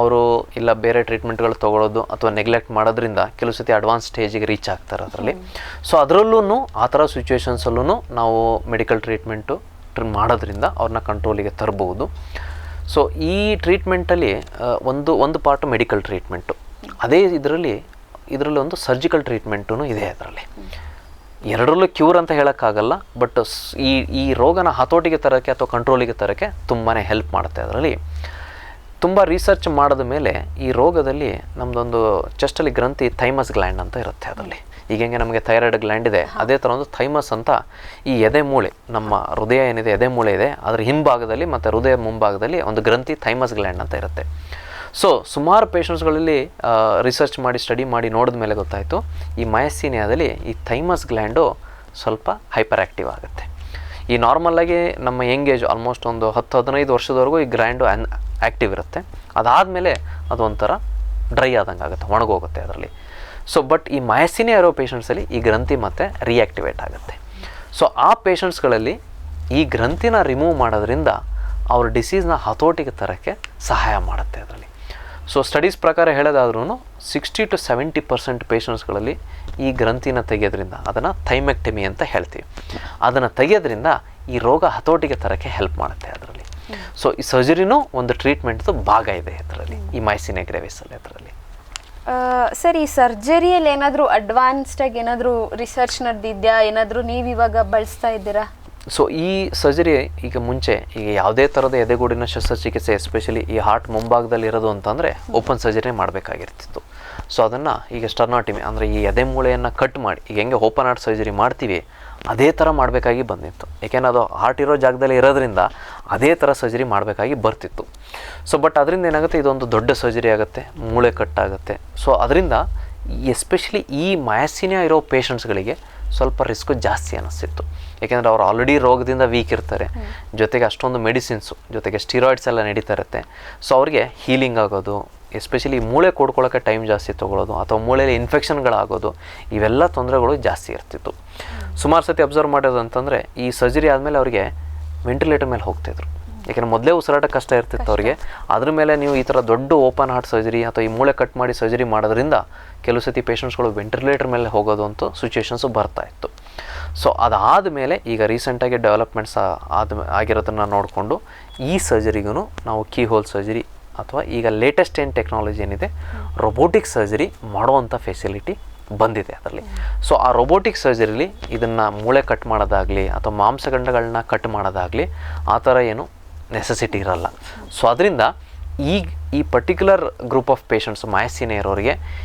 Speaker 2: ಅವರು ಇಲ್ಲ ಬೇರೆ ಟ್ರೀಟ್ಮೆಂಟ್ಗಳು ತೊಗೊಳ್ಳೋದು ಅಥವಾ ನೆಗ್ಲೆಕ್ಟ್ ಮಾಡೋದ್ರಿಂದ ಕೆಲವು ಸತಿ ಅಡ್ವಾನ್ಸ್ ಸ್ಟೇಜಿಗೆ ರೀಚ್ ಆಗ್ತಾರೆ ಅದರಲ್ಲಿ. ಸೊ ಅದರಲ್ಲೂ ಆ ಥರ ಸಿಚುವೇಶನ್ಸಲ್ಲೂ ನಾವು ಮೆಡಿಕಲ್ ಟ್ರೀಟ್ಮೆಂಟು ಮಾಡೋದ್ರಿಂದ ಅವ್ರನ್ನ ಕಂಟ್ರೋಲಿಗೆ ತರಬಹುದು. ಸೊ ಈ ಟ್ರೀಟ್ಮೆಂಟಲ್ಲಿ ಒಂದು ಪಾರ್ಟ್ ಮೆಡಿಕಲ್ ಟ್ರೀಟ್ಮೆಂಟು, ಅದೇ ಇದರಲ್ಲಿ ಒಂದು ಸರ್ಜಿಕಲ್ ಟ್ರೀಟ್ಮೆಂಟೂ ಇದೆ ಅದರಲ್ಲಿ. ಎರಡರಲ್ಲೂ ಕ್ಯೂರ್ ಅಂತ ಹೇಳೋಕ್ಕಾಗಲ್ಲ. ಬಟ್ ಈ ರೋಗನ ಹತೋಟಿಗೆ ತರೋಕ್ಕೆ ಅಥವಾ ಕಂಟ್ರೋಲಿಗೆ ತರೋಕ್ಕೆ ತುಂಬಾ ಹೆಲ್ಪ್ ಮಾಡುತ್ತೆ. ಅದರಲ್ಲಿ ತುಂಬ ರಿಸರ್ಚ್ ಮಾಡಿದ ಮೇಲೆ ಈ ರೋಗದಲ್ಲಿ ನಮ್ಮದೊಂದು ಚೆಸ್ಟಲ್ಲಿ ಗ್ರಂಥಿ ಥೈಮಸ್ ಗ್ಲ್ಯಾಂಡ್ ಅಂತ ಇರುತ್ತೆ ಅದರಲ್ಲಿ. ಈಗ ಹೆಂಗೆ ನಮಗೆ ಥೈರಾಯ್ಡ್ ಗ್ಲ್ಯಾಂಡ್ ಇದೆ, ಅದೇ ಥರ ಒಂದು ಥೈಮಸ್ ಅಂತ ಈ ಎದೆ ಮೂಳೆ, ನಮ್ಮ ಹೃದಯ ಏನಿದೆ ಎದೆ ಮೂಳೆ ಇದೆ, ಅದರ ಹಿಂಭಾಗದಲ್ಲಿ ಮತ್ತು ಹೃದಯ ಮುಂಭಾಗದಲ್ಲಿ ಒಂದು ಗ್ರಂಥಿ ಥೈಮಸ್ ಗ್ಲ್ಯಾಂಡ್ ಅಂತ ಇರುತ್ತೆ. ಸೊ ಸುಮಾರು ಪೇಷಂಟ್ಸ್ಗಳಲ್ಲಿ ರಿಸರ್ಚ್ ಮಾಡಿ ಸ್ಟಡಿ ಮಾಡಿ ನೋಡಿದ ಮೇಲೆ ಗೊತ್ತಾಯಿತು, ಈ ಮಯಸ್ತೀನಿಯಾದಲ್ಲಿ ಈ ಥೈಮಸ್ ಗ್ಲ್ಯಾಂಡು ಸ್ವಲ್ಪ ಹೈಪರ್ ಆ್ಯಕ್ಟಿವ್ ಆಗುತ್ತೆ. ಈ ನಾರ್ಮಲಾಗಿ ನಮ್ಮ ಯಂಗ್ ಏಜ್ ಆಲ್ಮೋಸ್ಟ್ ಒಂದು 10-15 ವರ್ಷದವರೆಗೂ ಈ ಗ್ಲ್ಯಾಂಡು ಆ್ಯಕ್ಟಿವ್ ಇರುತ್ತೆ. ಅದಾದಮೇಲೆ ಅದೊಂಥರ ಡ್ರೈ ಆದಂಗೆ ಆಗುತ್ತೆ, ಒಣಗೋಗುತ್ತೆ ಅದರಲ್ಲಿ. ಸೊ ಬಟ್ ಈ ಮಯಸ್ತೀನಿಯಾ ಇರೋ ಪೇಷಂಟ್ಸಲ್ಲಿ ಈ ಗ್ರಂಥಿ ಮತ್ತೆ ರಿಯಾಕ್ಟಿವೇಟ್ ಆಗುತ್ತೆ. ಸೊ ಆ ಪೇಷಂಟ್ಸ್ಗಳಲ್ಲಿ ಈ ಗ್ರಂಥಿನ ರಿಮೂವ್ ಮಾಡೋದ್ರಿಂದ ಅವ್ರ ಡಿಸೀಸ್ನ ಹತೋಟಿಗೆ ತರೋಕ್ಕೆ ಸಹಾಯ ಮಾಡುತ್ತೆ ಅದರಲ್ಲಿ. ಸೊ ಸ್ಟಡೀಸ್ ಪ್ರಕಾರ ಹೇಳೋದಾದ್ರೂ 60-70% ಪೇಷಂಟ್ಸ್ಗಳಲ್ಲಿ ಈ ಗ್ರಂಥಿನ ತೆಗೆಯೋದ್ರಿಂದ, ಅದನ್ನು ಥೈಮೆಕ್ಟಮಿ ಅಂತ ಹೇಳ್ತೀವಿ, ಅದನ್ನು ತೆಗೆಯೋದ್ರಿಂದ ಈ ರೋಗ ಹತೋಟಿಗೆ ತರೋಕ್ಕೆ ಹೆಲ್ಪ್ ಮಾಡುತ್ತೆ ಅದರಲ್ಲಿ. ಸೊ ಈ ಸರ್ಜರಿನೂ ಒಂದು ಟ್ರೀಟ್ಮೆಂಟ್ದು ಭಾಗ ಇದೆ ಅದರಲ್ಲಿ, ಈ ಮಯಸ್ತೀನಿಯಾ ಗ್ರೇವಿಸಲ್ಲಿ ಅದರಲ್ಲಿ.
Speaker 1: ಸರ್, ಈ ಸರ್ಜರಿಯಲ್ಲಿ ಏನಾದರೂ ಅಡ್ವಾನ್ಸ್ಡಾಗಿ ಏನಾದರೂ ರಿಸರ್ಚ್ ನಡೆದಿದ್ಯಾ? ಏನಾದರೂ ನೀವು ಇವಾಗ ಬಳಸ್ತಾ ಇದ್ದೀರಾ?
Speaker 2: ಸೊ ಈ ಸರ್ಜರಿ ಈಗ ಮುಂಚೆ ಈಗ ಯಾವುದೇ ಥರದ ಎದೆಗೂಡಿನ ಶಸ್ತ್ರಚಿಕಿತ್ಸೆ ಎಸ್ಪೆಷಲಿ ಈ ಹಾರ್ಟ್ ಮುಂಭಾಗದಲ್ಲಿ ಇರೋದು ಅಂತಂದರೆ ಓಪನ್ ಸರ್ಜರಿ ಮಾಡಬೇಕಾಗಿರ್ತಿತ್ತು. ಸೊ ಅದನ್ನು ಈಗ ಸ್ಟರ್ನಾಟಿಮಿ ಅಂದರೆ ಈ ಎದೆ ಮೂಳೆಯನ್ನು ಕಟ್ ಮಾಡಿ ಈಗ ಹೆಂಗೆ ಓಪನ್ ಹಾರ್ಟ್ ಸರ್ಜರಿ ಮಾಡ್ತೀವಿ ಅದೇ ಥರ ಮಾಡಬೇಕಾಗಿ ಬಂದಿತ್ತು. ಏಕೆಂದರೆ ಅದು ಹಾರ್ಟ್ ಇರೋ ಜಾಗದಲ್ಲಿ ಇರೋದ್ರಿಂದ ಅದೇ ಥರ ಸರ್ಜರಿ ಮಾಡಬೇಕಾಗಿ ಬರ್ತಿತ್ತು. ಸೊ ಬಟ್ ಅದರಿಂದ ಏನಾಗುತ್ತೆ, ಇದೊಂದು ದೊಡ್ಡ ಸರ್ಜರಿ ಆಗುತ್ತೆ, ಮೂಳೆ ಕಟ್ಟಾಗುತ್ತೆ. ಸೊ ಅದರಿಂದ ಎಸ್ಪೆಷಲಿ ಈ ಮಯಾಸಿನಿಯಾ ಇರೋ ಪೇಷಂಟ್ಸ್ಗಳಿಗೆ ಸ್ವಲ್ಪ ರಿಸ್ಕು ಜಾಸ್ತಿ ಅನ್ನಿಸ್ತಿತ್ತು. ಏಕೆಂದರೆ ಅವ್ರು ಆಲ್ರೆಡಿ ರೋಗದಿಂದ ವೀಕ್ ಇರ್ತಾರೆ, ಜೊತೆಗೆ ಅಷ್ಟೊಂದು ಮೆಡಿಸಿನ್ಸು, ಜೊತೆಗೆ ಸ್ಟಿರಾಯ್ಡ್ಸ್ ಎಲ್ಲ ನಡೀತಾ ಇರುತ್ತೆ. ಸೊ ಅವ್ರಿಗೆ ಹೀಲಿಂಗ್ ಆಗೋದು, ಎಸ್ಪೆಷಲಿ ಮೂಳೆ ಕೊಡ್ಕೊಳ್ಳೋಕ್ಕೆ ಟೈಮ್ ಜಾಸ್ತಿ ತೊಗೊಳ್ಳೋದು ಅಥವಾ ಮೂಳೆಯಲ್ಲಿ ಇನ್ಫೆಕ್ಷನ್ಗಳಾಗೋದು, ಇವೆಲ್ಲ ತೊಂದರೆಗಳು ಜಾಸ್ತಿ ಇರ್ತಿತ್ತು. ಸುಮಾರು ಸತಿ ಅಬ್ಸರ್ವ್ ಮಾಡೋದು ಅಂತಂದರೆ ಈ ಸರ್ಜರಿ ಆದಮೇಲೆ ಅವರಿಗೆ ವೆಂಟಿಲೇಟರ್ ಮೇಲೆ ಹೋಗ್ತಾಯಿದ್ರು. ಯಾಕೆಂದರೆ ಮೊದಲೇ ಉಸಿರಾಟ ಕಷ್ಟ ಇರ್ತಿತ್ತು ಅವರಿಗೆ. ಅದ್ರ ಮೇಲೆ ನೀವು ಈ ಥರ ದೊಡ್ಡ ಓಪನ್ ಹಾರ್ಟ್ ಸರ್ಜರಿ ಅಥವಾ ಈ ಮೂಳೆ ಕಟ್ ಮಾಡಿ ಸರ್ಜರಿ ಮಾಡೋದ್ರಿಂದ ಕೆಲವು ಸತಿ ಪೇಷಂಟ್ಸ್ಗಳು ವೆಂಟಿಲೇಟರ್ ಮೇಲೆ ಹೋಗೋದು ಅಂತ ಸಿಚುವೇಶನ್ಸು ಬರ್ತಾಯಿತ್ತು. ಸೊ ಅದಾದ ಮೇಲೆ ಈಗ ರೀಸೆಂಟಾಗಿ ಡೆವಲಪ್ಮೆಂಟ್ಸ್ ಆಗಿರೋದನ್ನು ನೋಡಿಕೊಂಡು ಈ ಸರ್ಜರಿಗೂ ನಾವು ಕೀ ಹೋಲ್ ಸರ್ಜರಿ ಅಥವಾ ಈಗ ಲೇಟೆಸ್ಟ್ ಏನು ಟೆಕ್ನಾಲಜಿ ಏನಿದೆ ರೊಬೋಟಿಕ್ ಸರ್ಜರಿ ಮಾಡುವಂಥ ಫೆಸಿಲಿಟಿ ಬಂದಿದೆ ಅದರಲ್ಲಿ. ಸೊ ಆ ರೊಬೋಟಿಕ್ ಸರ್ಜರಿಲಿ ಇದನ್ನು ಮೂಳೆ ಕಟ್ ಮಾಡೋದಾಗಲಿ ಅಥವಾ ಮಾಂಸಖಂಡಗಳನ್ನ ಕಟ್ ಮಾಡೋದಾಗಲಿ ಆ ಥರ ಏನು ನೆಸೆಸಿಟಿ ಇರಲ್ಲ. ಸೊ ಅದರಿಂದ ಈ ಪರ್ಟಿಕ್ಯುಲರ್ ಗ್ರೂಪ್ ಆಫ್ ಪೇಷಂಟ್ಸ್ ಮಯಾಸಿನಿಯಾ ಇರೋರಿಗೆ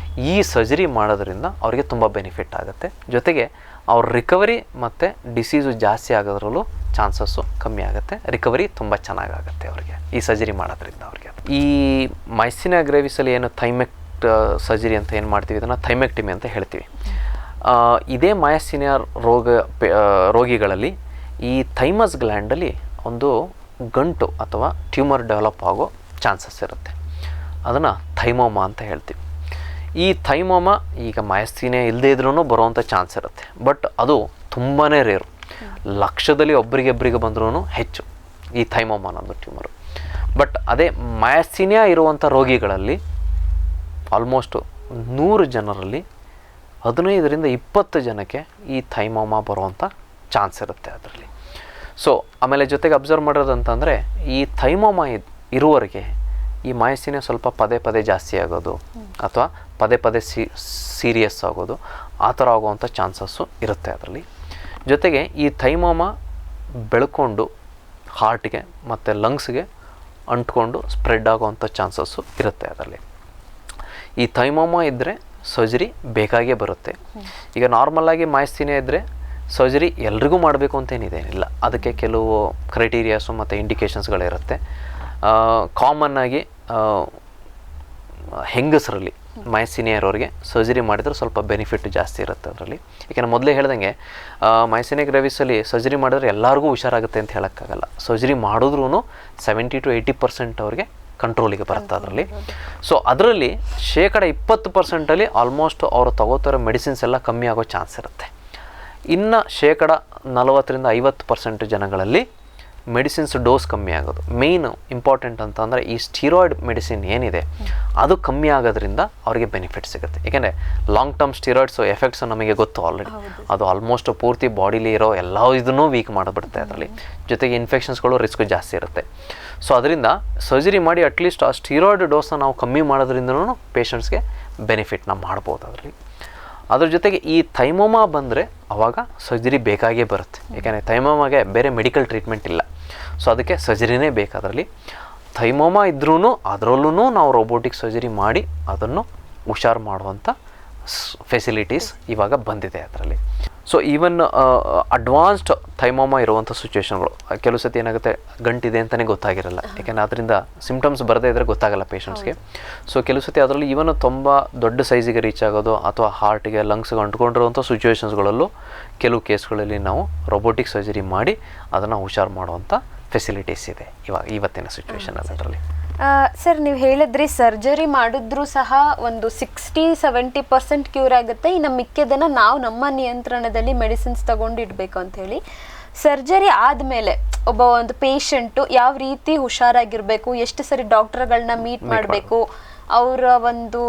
Speaker 2: ಈ ಸರ್ಜರಿ ಮಾಡೋದ್ರಿಂದ ಅವರಿಗೆ ತುಂಬ ಬೆನಿಫಿಟ್ ಆಗುತ್ತೆ. ಜೊತೆಗೆ ಅವ್ರ ರಿಕವರಿ ಮತ್ತು ಡಿಸೀಸು ಜಾಸ್ತಿ ಆಗೋದ್ರಲ್ಲೂ ಚಾನ್ಸಸ್ಸು ಕಮ್ಮಿ ಆಗುತ್ತೆ, ರಿಕವರಿ ತುಂಬ ಚೆನ್ನಾಗಾಗುತ್ತೆ ಅವರಿಗೆ ಈ ಸರ್ಜರಿ ಮಾಡೋದ್ರಿಂದ ಅವ್ರಿಗೆ. ಈ ಮೈಸಿನಿಯಾ ಗ್ರೇವಿಸಲ್ಲಿ ಏನು ಥೈಮೆಕ್ಟ್ ಸರ್ಜರಿ ಅಂತ ಏನು ಮಾಡ್ತೀವಿ ಇದನ್ನು ಥೈಮೆಕ್ಟಿಮಿ ಅಂತ ಹೇಳ್ತೀವಿ. ಇದೇ ಮಯಾಸಿನಿಯಾ ರೋಗಿಗಳಲ್ಲಿ ಈ ಥೈಮಸ್ ಗ್ಲ್ಯಾಂಡಲ್ಲಿ ಒಂದು ಗಂಟು ಅಥವಾ ಟ್ಯೂಮರ್ ಡೆವಲಪ್ ಆಗೋ ಚಾನ್ಸಸ್ ಇರುತ್ತೆ. ಅದನ್ನು ಥೈಮೋಮಾ ಅಂತ ಹೇಳ್ತೀವಿ. ಈ ಥೈಮೋಮಾ ಈಗ ಮಯಾಸಿನಿಯಾ ಇಲ್ಲದೇ ಇದ್ರೂ ಬರುವಂಥ ಚಾನ್ಸ್ ಇರುತ್ತೆ, ಬಟ್ ಅದು ತುಂಬಾ ರೇರು. ಲಕ್ಷದಲ್ಲಿ ಒಬ್ಬರಿಗೊಬ್ಬರಿಗೆ ಬಂದ್ರೂ ಹೆಚ್ಚು ಈ ಥೈಮೋಮಾ ಅನ್ನೋದು ಟ್ಯೂಮರು. ಬಟ್ ಅದೇ ಮಯಾಸಿನಿಯಾ ಇರುವಂಥ ರೋಗಿಗಳಲ್ಲಿ ಆಲ್ಮೋಸ್ಟು 100 ಜನರಲ್ಲಿ 15ರಿಂದ 20 ಜನಕ್ಕೆ ಈ ಥೈಮೋಮಾ ಬರುವಂಥ ಚಾನ್ಸ್ ಇರುತ್ತೆ ಅದರಲ್ಲಿ. ಸೊ ಆಮೇಲೆ ಜೊತೆಗೆ ಅಬ್ಸರ್ವ್ ಮಾಡೋದಂತಂದರೆ ಈ ಥೈಮೋಮಾ ಇರುವವರೆಗೆ ಈ ಮಯಾಸಿನಿಯಾ ಸ್ವಲ್ಪ ಪದೇ ಪದೇ ಜಾಸ್ತಿ ಆಗೋದು ಅಥವಾ ಪದೇ ಪದೇ ಸೀರಿಯಸ್ ಆಗೋದು ಆ ಥರ ಆಗುವಂಥ ಚಾನ್ಸಸ್ಸು ಇರುತ್ತೆ ಅದರಲ್ಲಿ. ಜೊತೆಗೆ ಈ ಥೈಮೋಮಾ ಬೆಳ್ಕೊಂಡು ಹಾರ್ಟ್ಗೆ ಮತ್ತು ಲಂಗ್ಸ್ಗೆ ಅಂಟ್ಕೊಂಡು ಸ್ಪ್ರೆಡ್ ಆಗುವಂಥ ಚಾನ್ಸಸ್ಸು ಇರುತ್ತೆ ಅದರಲ್ಲಿ. ಈ ಥೈಮೋಮಾ ಇದ್ದರೆ ಸರ್ಜರಿ ಬೇಕಾಗೇ ಬರುತ್ತೆ. ಈಗ ನಾರ್ಮಲಾಗಿ ಮಯಾಸಿನಿಯಾ ಇದ್ದರೆ ಸರ್ಜರಿ ಎಲ್ರಿಗೂ ಮಾಡಬೇಕು ಅಂತೇನಿದೇನಿಲ್ಲ, ಅದಕ್ಕೆ ಕೆಲವು ಕ್ರೈಟೀರಿಯಾಸು ಮತ್ತು ಇಂಡಿಕೇಷನ್ಸ್ಗಳಿರುತ್ತೆ. ಕಾಮನ್ನಾಗಿ ಹೆಂಗಸರಲ್ಲಿ ಮಯಾಸಿನಿಯಾ ಇರೋರಿಗೆ ಸರ್ಜರಿ ಮಾಡಿದ್ರೆ ಸ್ವಲ್ಪ ಬೆನಿಫಿಟ್ ಜಾಸ್ತಿ ಇರುತ್ತೆ ಅದರಲ್ಲಿ. ಯಾಕೆಂದರೆ ಮೊದಲೇ ಹೇಳ್ದಂಗೆ ಮಯಾಸಿನಿಯಾ ಗ್ರೇವಿಸಲ್ಲಿ ಸರ್ಜರಿ ಮಾಡಿದ್ರೆ ಎಲ್ಲರಿಗೂ ಹುಷಾರಾಗುತ್ತೆ ಅಂತ ಹೇಳೋಕ್ಕಾಗಲ್ಲ. ಸರ್ಜರಿ ಮಾಡಿದ್ರೂ 70 to 80% ಅವ್ರಿಗೆ ಕಂಟ್ರೋಲಿಗೆ ಬರುತ್ತೆ ಅದರಲ್ಲಿ. ಸೊ ಅದರಲ್ಲಿ 20% ಆಲ್ಮೋಸ್ಟ್ ಅವರು ತಗೋತಿರೋ ಮೆಡಿಸಿನ್ಸ್ ಎಲ್ಲ ಕಮ್ಮಿ ಆಗೋ ಚಾನ್ಸ್ ಇರುತ್ತೆ. ಇನ್ನು 40-50% ಜನಗಳಲ್ಲಿ ಮೆಡಿಸಿನ್ಸ್ ಡೋಸ್ ಕಮ್ಮಿ ಆಗೋದು ಮೇಯ್ನು ಇಂಪಾರ್ಟೆಂಟ್ ಅಂತಂದರೆ ಈ ಸ್ಟೀರಾಯ್ಡ್ ಮೆಡಿಸಿನ್ ಏನಿದೆ ಅದು ಕಮ್ಮಿ ಆಗೋದ್ರಿಂದ ಅವರಿಗೆ ಬೆನಿಫಿಟ್ ಸಿಗುತ್ತೆ. ಏಕೆಂದರೆ ಲಾಂಗ್ ಟರ್ಮ್ ಸ್ಟೀರಾಯ್ಡ್ಸು ಎಫೆಕ್ಟ್ಸು ನಮಗೆ ಗೊತ್ತು ಆಲ್ರೆಡಿ. ಅದು ಆಲ್ಮೋಸ್ಟ್ ಪೂರ್ತಿ ಬಾಡಿಲಿ ಇರೋ ಎಲ್ಲ ಇದನ್ನೂ ವೀಕ್ ಮಾಡಿಬಿಡುತ್ತೆ ಅದರಲ್ಲಿ. ಜೊತೆಗೆ ಇನ್ಫೆಕ್ಷನ್ಸ್ಗಳು ರಿಸ್ಕು ಜಾಸ್ತಿ ಇರುತ್ತೆ. ಸೊ ಅದರಿಂದ ಸರ್ಜರಿ ಮಾಡಿ ಅಟ್ಲೀಸ್ಟ್ ಆ ಸ್ಟೀರಾಯ್ಡ್ ಡೋಸನ್ನ ನಾವು ಕಮ್ಮಿ ಮಾಡೋದ್ರಿಂದನೂ ಪೇಷಂಟ್ಸ್ಗೆ ಬೆನಿಫಿಟ್ನ ಮಾಡ್ಬೋದು ಅದರಲ್ಲಿ. ಅದ್ರ ಜೊತೆಗೆ ಈ ಥೈಮೋಮಾ ಬಂದರೆ ಆವಾಗ ಸರ್ಜರಿ ಬೇಕಾಗೇ ಬರುತ್ತೆ. ಯಾಕೆಂದರೆ ಥೈಮೋಮಾಗೆ ಬೇರೆ ಮೆಡಿಕಲ್ ಟ್ರೀಟ್ಮೆಂಟ್ ಇಲ್ಲ. ಸೊ ಅದಕ್ಕೆ ಸರ್ಜರಿನೇ ಬೇಕು ಅದರಲ್ಲಿ. ಥೈಮೋಮಾ ಇದ್ರೂ ಅದರಲ್ಲೂ ನಾವು ರೋಬೋಟಿಕ್ ಸರ್ಜರಿ ಮಾಡಿ ಅದನ್ನು ಹುಷಾರು ಮಾಡುವಂಥ ಫೆಸಿಲಿಟೀಸ್ ಇವಾಗ ಬಂದಿದೆ ಅದರಲ್ಲಿ. ಸೊ ಈವನ್ ಅಡ್ವಾನ್ಸ್ಡ್ ಥೈಮೋಮಾ ಇರುವಂಥ ಸಿಚುವೇಷನ್ಗಳು ಕೆಲವು ಸತಿ ಏನಾಗುತ್ತೆ, ಗಂಟಿದೆ ಅಂತಲೇ ಗೊತ್ತಾಗಿರಲ್ಲ. ಯಾಕೆಂದರೆ ಅದರಿಂದ ಸಿಮ್ಟಮ್ಸ್ ಬರದೇ ಇದ್ದರೆ ಗೊತ್ತಾಗಲ್ಲ ಪೇಷಂಟ್ಸ್ಗೆ. ಸೊ ಕೆಲವು ಸತಿ ಅದರಲ್ಲಿ ಈವನ್ ತುಂಬ ದೊಡ್ಡ ಸೈಜಿಗೆ ರೀಚ್ ಆಗೋದು ಅಥವಾ ಹಾರ್ಟಿಗೆ ಲಂಗ್ಸ್ಗೆ ಅಂಟ್ಕೊಂಡಿರುವಂಥ ಸಿಚುವೇಷನ್ಸ್ಗಳಲ್ಲೂ ಕೆಲವು ಕೇಸ್ಗಳಲ್ಲಿ ನಾವು ರೋಬೋಟಿಕ್ ಸರ್ಜರಿ ಮಾಡಿ ಅದನ್ನು ಹುಷಾರು ಮಾಡುವಂಥ ಫೆಸಿಲಿಟೀಸ್ ಇದೆ ಇವತ್ತಿನ ಸಿಚುವೇಷನಲ್ಲಿ ಅದರಲ್ಲಿ.
Speaker 1: ಸರ್, ನೀವು ಹೇಳಿದ್ರಿ ಸರ್ಜರಿ ಮಾಡಿದ್ರೂ ಸಹ ಒಂದು 60-70% ಕ್ಯೂರ್ ಆಗುತ್ತೆ, ಇನ್ನು ಮಿಕ್ಕಿದ್ದನ್ನು ನಾವು ನಮ್ಮ ನಿಯಂತ್ರಣದಲ್ಲಿ ಮೆಡಿಸಿನ್ಸ್ ತಗೊಂಡು ಇಡಬೇಕು ಅಂತ ಹೇಳಿ. ಸರ್ಜರಿ ಆದಮೇಲೆ ಒಂದು ಪೇಷಂಟು ಯಾವ ರೀತಿ ಹುಷಾರಾಗಿರಬೇಕು, ಎಷ್ಟು ಸರಿ ಡಾಕ್ಟರ್ಗಳನ್ನ ಮೀಟ್ ಮಾಡಬೇಕು, ಅವರ ಒಂದು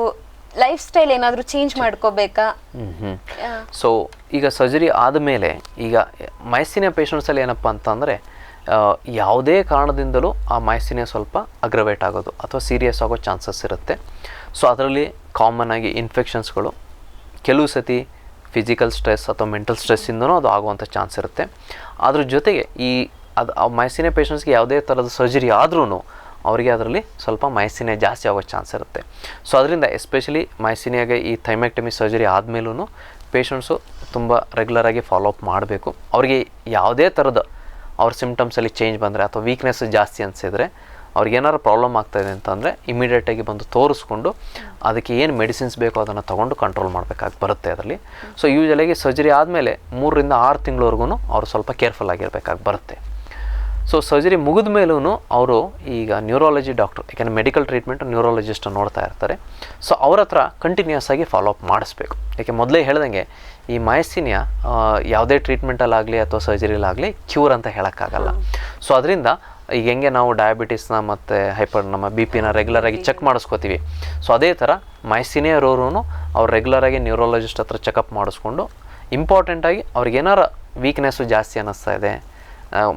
Speaker 1: ಲೈಫ್ ಸ್ಟೈಲ್ ಏನಾದರೂ ಚೇಂಜ್ ಮಾಡ್ಕೋಬೇಕಾ?
Speaker 2: ಸೊ ಈಗ ಸರ್ಜರಿ ಆದಮೇಲೆ ಈಗ ಮಯಾಸಿನಿಯಾ ಪೇಷಂಟ್ಸಲ್ಲಿ ಏನಪ್ಪ ಅಂತಂದರೆ ಯಾವುದೇ ಕಾರಣದಿಂದಲೂ ಆ ಮಯಾಸಿನಿಯಾ ಸ್ವಲ್ಪ ಅಗ್ರವೇಟ್ ಆಗೋದು ಅಥವಾ ಸೀರಿಯಸ್ ಆಗೋ ಚಾನ್ಸಸ್ ಇರುತ್ತೆ. ಸೊ ಅದರಲ್ಲಿ ಕಾಮನ್ ಆಗಿ ಇನ್ಫೆಕ್ಷನ್ಸ್ಗಳು, ಕೆಲವು ಸತಿ ಫಿಸಿಕಲ್ ಸ್ಟ್ರೆಸ್ ಅಥವಾ ಮೆಂಟಲ್ ಸ್ಟ್ರೆಸ್ಸಿಂದನೂ ಅದು ಆಗುವಂಥ ಚಾನ್ಸ್ ಇರುತ್ತೆ. ಅದ್ರ ಜೊತೆಗೆ ಆ ಮಯಾಸಿನಿಯಾ ಪೇಷಂಟ್ಸ್ಗೆ ಯಾವುದೇ ಥರದ ಸರ್ಜರಿ ಆದ್ರೂ ಅವರಿಗೆ ಅದರಲ್ಲಿ ಸ್ವಲ್ಪ ಮೈಸಿನಿಯಾ ಜಾಸ್ತಿ ಆಗೋ ಚಾನ್ಸ್ ಇರುತ್ತೆ. ಸೊ ಅದರಿಂದ ಎಸ್ಪೆಷಲಿ ಮೈಸಿನಿಯಾಗೆ ಈ ಥೈಮೆಕ್ಟಮಿ ಸರ್ಜರಿ ಆದಮೇಲೂ ಪೇಷಂಟ್ಸು ತುಂಬ ರೆಗ್ಯುಲರಾಗಿ ಫಾಲೋಅಪ್ ಮಾಡಬೇಕು. ಅವರಿಗೆ ಯಾವುದೇ ಥರದ ಅವ್ರ ಸಿಮ್ಟಮ್ಸಲ್ಲಿ ಚೇಂಜ್ ಬಂದರೆ ಅಥವಾ ವೀಕ್ನೆಸ್ ಜಾಸ್ತಿ ಅನಿಸಿದರೆ ಅವ್ರಿಗೇನಾರು ಪ್ರಾಬ್ಲಮ್ ಆಗ್ತಾಯಿದೆ ಅಂತಂದರೆ ಇಮಿಡಿಯೇಟಾಗಿ ಬಂದು ತೋರಿಸ್ಕೊಂಡು ಅದಕ್ಕೆ ಏನು ಮೆಡಿಸಿನ್ಸ್ ಬೇಕೋ ಅದನ್ನು ತೊಗೊಂಡು ಕಂಟ್ರೋಲ್ ಮಾಡಬೇಕಾಗಿ ಬರುತ್ತೆ ಅದರಲ್ಲಿ. ಸೊ ಯೂಶಲಾಗಿ ಸರ್ಜರಿ ಆದಮೇಲೆ 3 ರಿಂದ 6 ತಿಂಗಳವರೆಗೂ ಅವರು ಸ್ವಲ್ಪ ಕೇರ್ಫುಲ್ ಆಗಿರಬೇಕಾಗಿ ಬರುತ್ತೆ. ಸೊ ಸರ್ಜರಿ ಮುಗಿದ ಮೇಲೂ ಅವರು ಈಗ ನ್ಯೂರಾಲಜಿ ಡಾಕ್ಟ್ರು, ಯಾಕೆಂದರೆ ಮೆಡಿಕಲ್ ಟ್ರೀಟ್ಮೆಂಟ್ ನ್ಯೂರಾಲಜಿಸ್ಟ್ ನೋಡ್ತಾ ಇರ್ತಾರೆ. ಸೊ ಅವ್ರ ಹತ್ರ ಕಂಟಿನ್ಯೂಸ್ ಆಗಿ ಫಾಲೋಅಪ್ ಮಾಡಿಸ್ಬೇಕು. ಯಾಕೆ ಮೊದಲೇ ಹೇಳ್ದಂಗೆ ಈ ಮೈಸಿನಿಯಾ ಯಾವುದೇ ಟ್ರೀಟ್ಮೆಂಟಲ್ಲಾಗಲಿ ಅಥವಾ ಸರ್ಜರಿಲಾಗಲಿ ಕ್ಯೂರ್ ಅಂತ ಹೇಳೋಕ್ಕಾಗಲ್ಲ. ಸೊ ಅದರಿಂದ ಈಗ ಹೆಂಗೆ ನಾವು ಡಯಾಬಿಟಿಸ್ನ ಮತ್ತು ನಮ್ಮ BP ರೆಗ್ಯುಲರಾಗಿ ಚೆಕ್ ಮಾಡಿಸ್ಕೋತೀವಿ, ಸೊ ಅದೇ ಥರ ಮೈಸಿನಿಯಾ ಇರೋರು ಅವ್ರು ರೆಗ್ಯುಲರಾಗಿ ನ್ಯೂರಾಲಜಿಸ್ಟ್ ಹತ್ರ ಚೆಕಪ್ ಮಾಡಿಸ್ಕೊಂಡು ಇಂಪಾರ್ಟೆಂಟಾಗಿ ಅವ್ರಿಗೇನಾರು ವೀಕ್ನೆಸ್ಸು ಜಾಸ್ತಿ ಅನ್ನಿಸ್ತಾ ಇದೆ,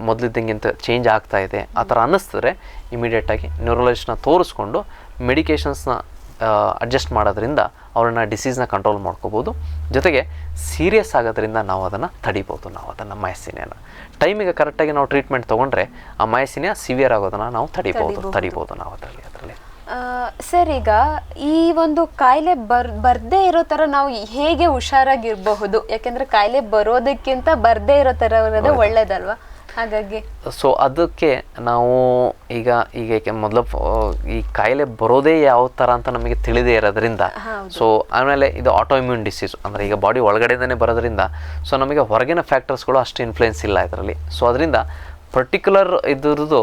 Speaker 2: ಮೊದಲಿದ್ದಂಗಿಂತ ಚೇಂಜ್ ಆಗ್ತಾ ಇದೆ ಆ ಥರ ಅನ್ನಿಸಿದ್ರೆ ಇಮಿಡಿಯೇಟಾಗಿ ನ್ಯೂರಾಲಜಿಸ್ಟ್ನ ತೋರಿಸ್ಕೊಂಡು ಮೆಡಿಕೇಷನ್ಸ್ನ ಅಡ್ಜಸ್ಟ್ ಮಾಡೋದ್ರಿಂದ ಅವ್ರನ್ನ ಡಿಸೀಸ್ನ ಕಂಟ್ರೋಲ್ ಮಾಡ್ಕೋಬೋದು. ಜೊತೆಗೆ ಸೀರಿಯಸ್ ಆಗೋದ್ರಿಂದ ನಾವು ಅದನ್ನು ತಡಿಬೋದು. ನಾವು ಅದನ್ನು ಮೈಸಿನಿಯಾನ ಟೈಮಿಗೆ ಕರೆಕ್ಟಾಗಿ ನಾವು ಟ್ರೀಟ್ಮೆಂಟ್ ತೊಗೊಂಡ್ರೆ ಆ ಮೈಸಿನಿಯಾ ಸಿವಿಯರ್ ಆಗೋದನ್ನು ನಾವು ತಡಿಬೋದು ನಾವು ಅದರಲ್ಲಿ.
Speaker 1: ಸರ್, ಈಗ ಈ ಒಂದು ಕಾಯಿಲೆ ಬರ್ದೇ ಇರೋ ಥರ ನಾವು ಹೇಗೆ ಹುಷಾರಾಗಿರಬಹುದು? ಯಾಕೆಂದರೆ ಕಾಯಿಲೆ ಬರೋದಕ್ಕಿಂತ ಬರ್ದೇ ಇರೋ ಥರ ಇರೋದೇ ಒಳ್ಳೇದಲ್ವಾ? ಹಾಗಾಗಿ
Speaker 2: ಸೊ ಅದಕ್ಕೆ ನಾವು ಈಗ ಮೊದಲು ಈ ಕಾಯಿಲೆ ಬರೋದೇ ಯಾವ ಥರ ಅಂತ ನಮಗೆ ತಿಳಿದೇ ಇರೋದ್ರಿಂದ, ಸೊ ಆಮೇಲೆ ಇದು ಆಟೋಇಮ್ಯೂನ್ ಡಿಸೀಸ್ ಅಂದರೆ ಈಗ ಬಾಡಿ ಒಳಗಡೆನೇ ಬರೋದ್ರಿಂದ ಸೊ ನಮಗೆ ಹೊರಗಿನ ಫ್ಯಾಕ್ಟರ್ಸ್ಗಳು ಅಷ್ಟು ಇನ್ಫ್ಲುಯೆನ್ಸ್ ಇಲ್ಲ ಇದರಲ್ಲಿ. ಸೊ ಅದರಿಂದ ಪರ್ಟಿಕ್ಯುಲರ್ ಇದ್ರದ್ದು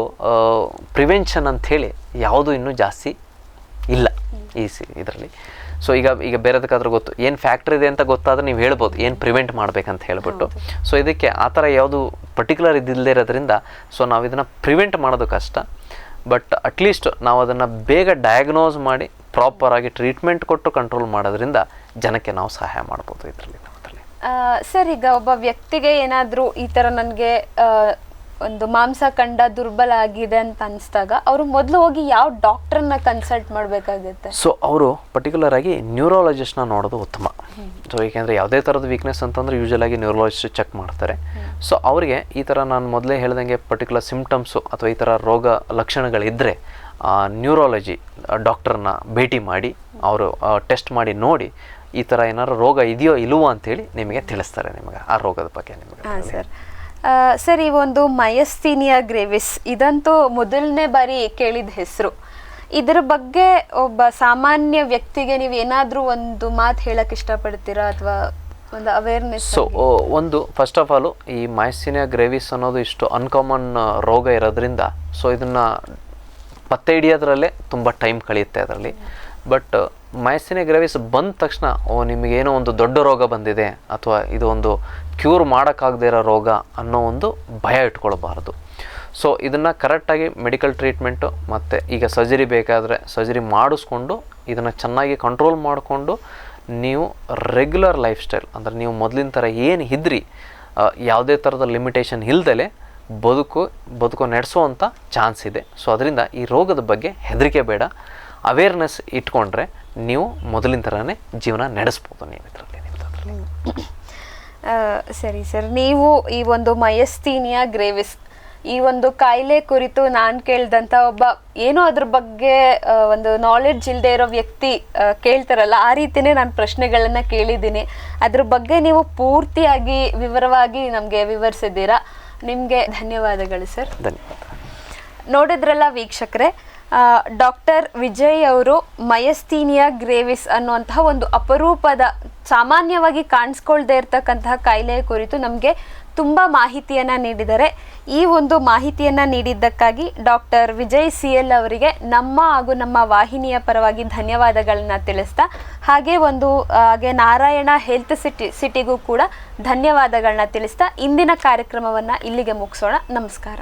Speaker 2: ಪ್ರಿವೆನ್ಷನ್ ಅಂಥೇಳಿ ಯಾವುದು ಇನ್ನೂ ಜಾಸ್ತಿ ಇಲ್ಲ ಇದರಲ್ಲಿ. ಸೊ ಈಗ ಬೇರೆದಕ್ಕಾದ್ರೂ ಗೊತ್ತು ಏನು ಫ್ಯಾಕ್ಟ್ರ್ ಇದೆ ಅಂತ ಗೊತ್ತಾದರೆ ನೀವು ಹೇಳ್ಬೋದು ಏನು ಪ್ರಿವೆಂಟ್ ಮಾಡಬೇಕಂತ ಹೇಳ್ಬಿಟ್ಟು. ಸೊ ಇದಕ್ಕೆ ಆ ಥರ ಯಾವುದು ಪರ್ಟಿಕ್ಯುಲರ್ ಇದಿಲ್ಲದೆ ಇರೋದ್ರಿಂದ ಸೊ ನಾವು ಇದನ್ನು ಪ್ರಿವೆಂಟ್ ಮಾಡೋದು ಕಷ್ಟ. ಬಟ್ ಅಟ್ಲೀಸ್ಟ್ ನಾವು ಅದನ್ನು ಬೇಗ ಡಯಾಗ್ನೋಸ್ ಮಾಡಿ ಪ್ರಾಪರಾಗಿ ಟ್ರೀಟ್ಮೆಂಟ್ ಕೊಟ್ಟು ಕಂಟ್ರೋಲ್ ಮಾಡೋದ್ರಿಂದ ಜನಕ್ಕೆ ನಾವು ಸಹಾಯ ಮಾಡ್ಬೋದು ಇದರಲ್ಲಿ.
Speaker 1: ಸರ್, ಈಗ ಒಬ್ಬ ವ್ಯಕ್ತಿಗೆ ಏನಾದರೂ ಈ ಥರ ನನಗೆ ಒಂದು ಮಾಂಸಖಂಡ ದುರ್ಬಲ ಆಗಿದೆ ಅಂತ ಅನಿಸಿದಾಗ ಅವರು ಮೊದಲು ಹೋಗಿ ಯಾವ ಡಾಕ್ಟ್ರನ್ನ ಕನ್ಸಲ್ಟ್ ಮಾಡಬೇಕಾಗುತ್ತೆ?
Speaker 2: ಸೊ ಅವರು ಪರ್ಟಿಕ್ಯುಲರ್ ಆಗಿ ನ್ಯೂರಾಲಜಿಸ್ಟ್ನ ನೋಡೋದು ಉತ್ತಮ. ಸೊ ಏಕೆಂದರೆ ಯಾವುದೇ ಥರದ ವೀಕ್ನೆಸ್ ಅಂತಂದರೆ ಯೂಶಲಾಗಿ ನ್ಯೂರಾಲಜಿಸ್ಟ್ ಚೆಕ್ ಮಾಡ್ತಾರೆ. ಸೊ ಅವರಿಗೆ ಈ ಥರ ನಾನು ಮೊದಲೇ ಹೇಳ್ದಂಗೆ ಪರ್ಟಿಕ್ಯುಲರ್ ಸಿಮ್ಟಮ್ಸು ಅಥವಾ ಈ ಥರ ರೋಗ ಲಕ್ಷಣಗಳಿದ್ದರೆ ನ್ಯೂರಾಲಜಿ ಡಾಕ್ಟ್ರನ್ನ ಭೇಟಿ ಮಾಡಿ ಅವರು ಟೆಸ್ಟ್ ಮಾಡಿ ನೋಡಿ ಈ ಥರ ಏನಾದ್ರು ರೋಗ ಇದೆಯೋ ಇಲ್ವೋ ಅಂತೇಳಿ ನಿಮಗೆ ತಿಳಿಸ್ತಾರೆ, ನಿಮಗೆ ಆ ರೋಗದ ಬಗ್ಗೆ ನಿಮಗೆ.
Speaker 1: ಸರ್, ಈ ಒಂದು ಮಯಸ್ಥೀನಿಯಾ ಗ್ರೇವಿಸ್ ಇದಂತೂ ಮೊದಲನೇ ಬಾರಿ ಕೇಳಿದ ಹೆಸರು. ಇದರ ಬಗ್ಗೆ ಒಬ್ಬ ಸಾಮಾನ್ಯ ವ್ಯಕ್ತಿಗೆ ನೀವು ಏನಾದರೂ ಒಂದು ಮಾತು ಹೇಳಕ್ಕೆ ಇಷ್ಟಪಡ್ತೀರಾ ಅಥವಾ ಒಂದು ಅವೇರ್ನೆಸ್?
Speaker 2: ಸೊ ಒಂದು ಫಸ್ಟ್ ಆಫ್ ಆಲು ಈ ಮಯಸ್ಥೀನಿಯಾ ಗ್ರೇವಿಸ್ ಅನ್ನೋದು ಇಷ್ಟು ಅನ್ಕಾಮನ್ ರೋಗ ಇರೋದ್ರಿಂದ ಸೊ ಇದನ್ನು ಪತ್ತೆ ಹಿಡಿಯೋದ್ರಲ್ಲೇ ತುಂಬ ಟೈಮ್ ಕಳೆಯುತ್ತೆ ಅದರಲ್ಲಿ. ಬಟ್ ಮಯಸ್ಥೀನಿಯಾ ಗ್ರೇವಿಸ್ ಬಂದ ತಕ್ಷಣ ನಿಮಗೇನೋ ಒಂದು ದೊಡ್ಡ ರೋಗ ಬಂದಿದೆ ಅಥವಾ ಇದು ಒಂದು ಕ್ಯೂರ್ ಮಾಡೋಕ್ಕಾಗದೇ ಇರೋ ರೋಗ ಅನ್ನೋ ಒಂದು ಭಯ ಇಟ್ಕೊಳ್ಬಾರ್ದು. ಸೊ ಇದನ್ನು ಕರೆಕ್ಟಾಗಿ ಮೆಡಿಕಲ್ ಟ್ರೀಟ್ಮೆಂಟು ಮತ್ತು ಈಗ ಸರ್ಜರಿ ಬೇಕಾದರೆ ಸರ್ಜರಿ ಮಾಡಿಸ್ಕೊಂಡು ಇದನ್ನು ಚೆನ್ನಾಗಿ ಕಂಟ್ರೋಲ್ ಮಾಡಿಕೊಂಡು ನೀವು ರೆಗ್ಯುಲರ್ ಲೈಫ್ ಸ್ಟೈಲ್ ಅಂದರೆ ನೀವು ಮೊದಲಿನ ಥರ ಏನು ಇದ್ರಿ ಯಾವುದೇ ಥರದ ಲಿಮಿಟೇಷನ್ ಇಲ್ದಲೆ ಬದುಕು ನಡೆಸೋವಂಥ ಚಾನ್ಸ್ ಇದೆ. ಸೊ ಅದರಿಂದ ಈ ರೋಗದ ಬಗ್ಗೆ ಹೆದರಿಕೆ ಬೇಡ, ಅವೇರ್ನೆಸ್ ಇಟ್ಕೊಂಡ್ರೆ ನೀವು ಮೊದಲಿನ ಥರನೇ ಜೀವನ ನಡೆಸ್ಬೋದು ನೀವು ಇದರಲ್ಲಿ.
Speaker 1: ಸರಿ ಸರ್, ನೀವು ಈ ಒಂದು ಮಯಸ್ಥೀನಿಯಾ ಗ್ರೇವಿಸ್ ಈ ಒಂದು ಕಾಯಿಲೆ ಕುರಿತು ನಾನು ಕೇಳಿದಂಥ ಒಬ್ಬ ಏನೋ ಅದ್ರ ಬಗ್ಗೆ ಒಂದು ನಾಲೆಡ್ಜ್ ಇಲ್ಲದೆ ಇರೋ ವ್ಯಕ್ತಿ ಕೇಳ್ತಾರಲ್ಲ, ಆ ರೀತಿಯೇ ನಾನು ಪ್ರಶ್ನೆಗಳನ್ನು ಕೇಳಿದ್ದೀನಿ. ಅದ್ರ ಬಗ್ಗೆ ನೀವು ಪೂರ್ತಿಯಾಗಿ ವಿವರವಾಗಿ ನಮಗೆ ವಿವರಿಸಿದ್ದೀರಾ. ನಿಮಗೆ ಧನ್ಯವಾದಗಳು ಸರ್.
Speaker 2: ಧನ್ಯವಾದ.
Speaker 1: ನೋಡಿದ್ರಲ್ಲ ವೀಕ್ಷಕರೇ, ಡಾಕ್ಟರ್ ವಿಜಯ್ ಅವರು ಮಯಸ್ಥೀನಿಯಾ ಗ್ರೇವಿಸ್ ಅನ್ನುವಂತಹ ಒಂದು ಅಪರೂಪದ ಸಾಮಾನ್ಯವಾಗಿ ಕಾಣಿಸ್ಕೊಳ್ದೇ ಇರ್ತಕ್ಕಂತಹ ಕಾಯಿಲೆಯ ಕುರಿತು ನಮಗೆ ತುಂಬ ಮಾಹಿತಿಯನ್ನು ನೀಡಿದ್ದಾರೆ. ಈ ಒಂದು ಮಾಹಿತಿಯನ್ನು ನೀಡಿದ್ದಕ್ಕಾಗಿ ಡಾಕ್ಟರ್ ವಿಜಯ್ CL ಅವರಿಗೆ ನಮ್ಮ ಹಾಗೂ ನಮ್ಮ ವಾಹಿನಿಯ ಪರವಾಗಿ ಧನ್ಯವಾದಗಳನ್ನು ತಿಳಿಸ್ತಾ ಹಾಗೆ ನಾರಾಯಣ ಹೆಲ್ತ್ ಸಿಟಿಗೂ ಕೂಡ ಧನ್ಯವಾದಗಳನ್ನ ತಿಳಿಸ್ತಾ ಇಂದಿನ ಕಾರ್ಯಕ್ರಮವನ್ನು ಇಲ್ಲಿಗೆ ಮುಗಿಸೋಣ. ನಮಸ್ಕಾರ.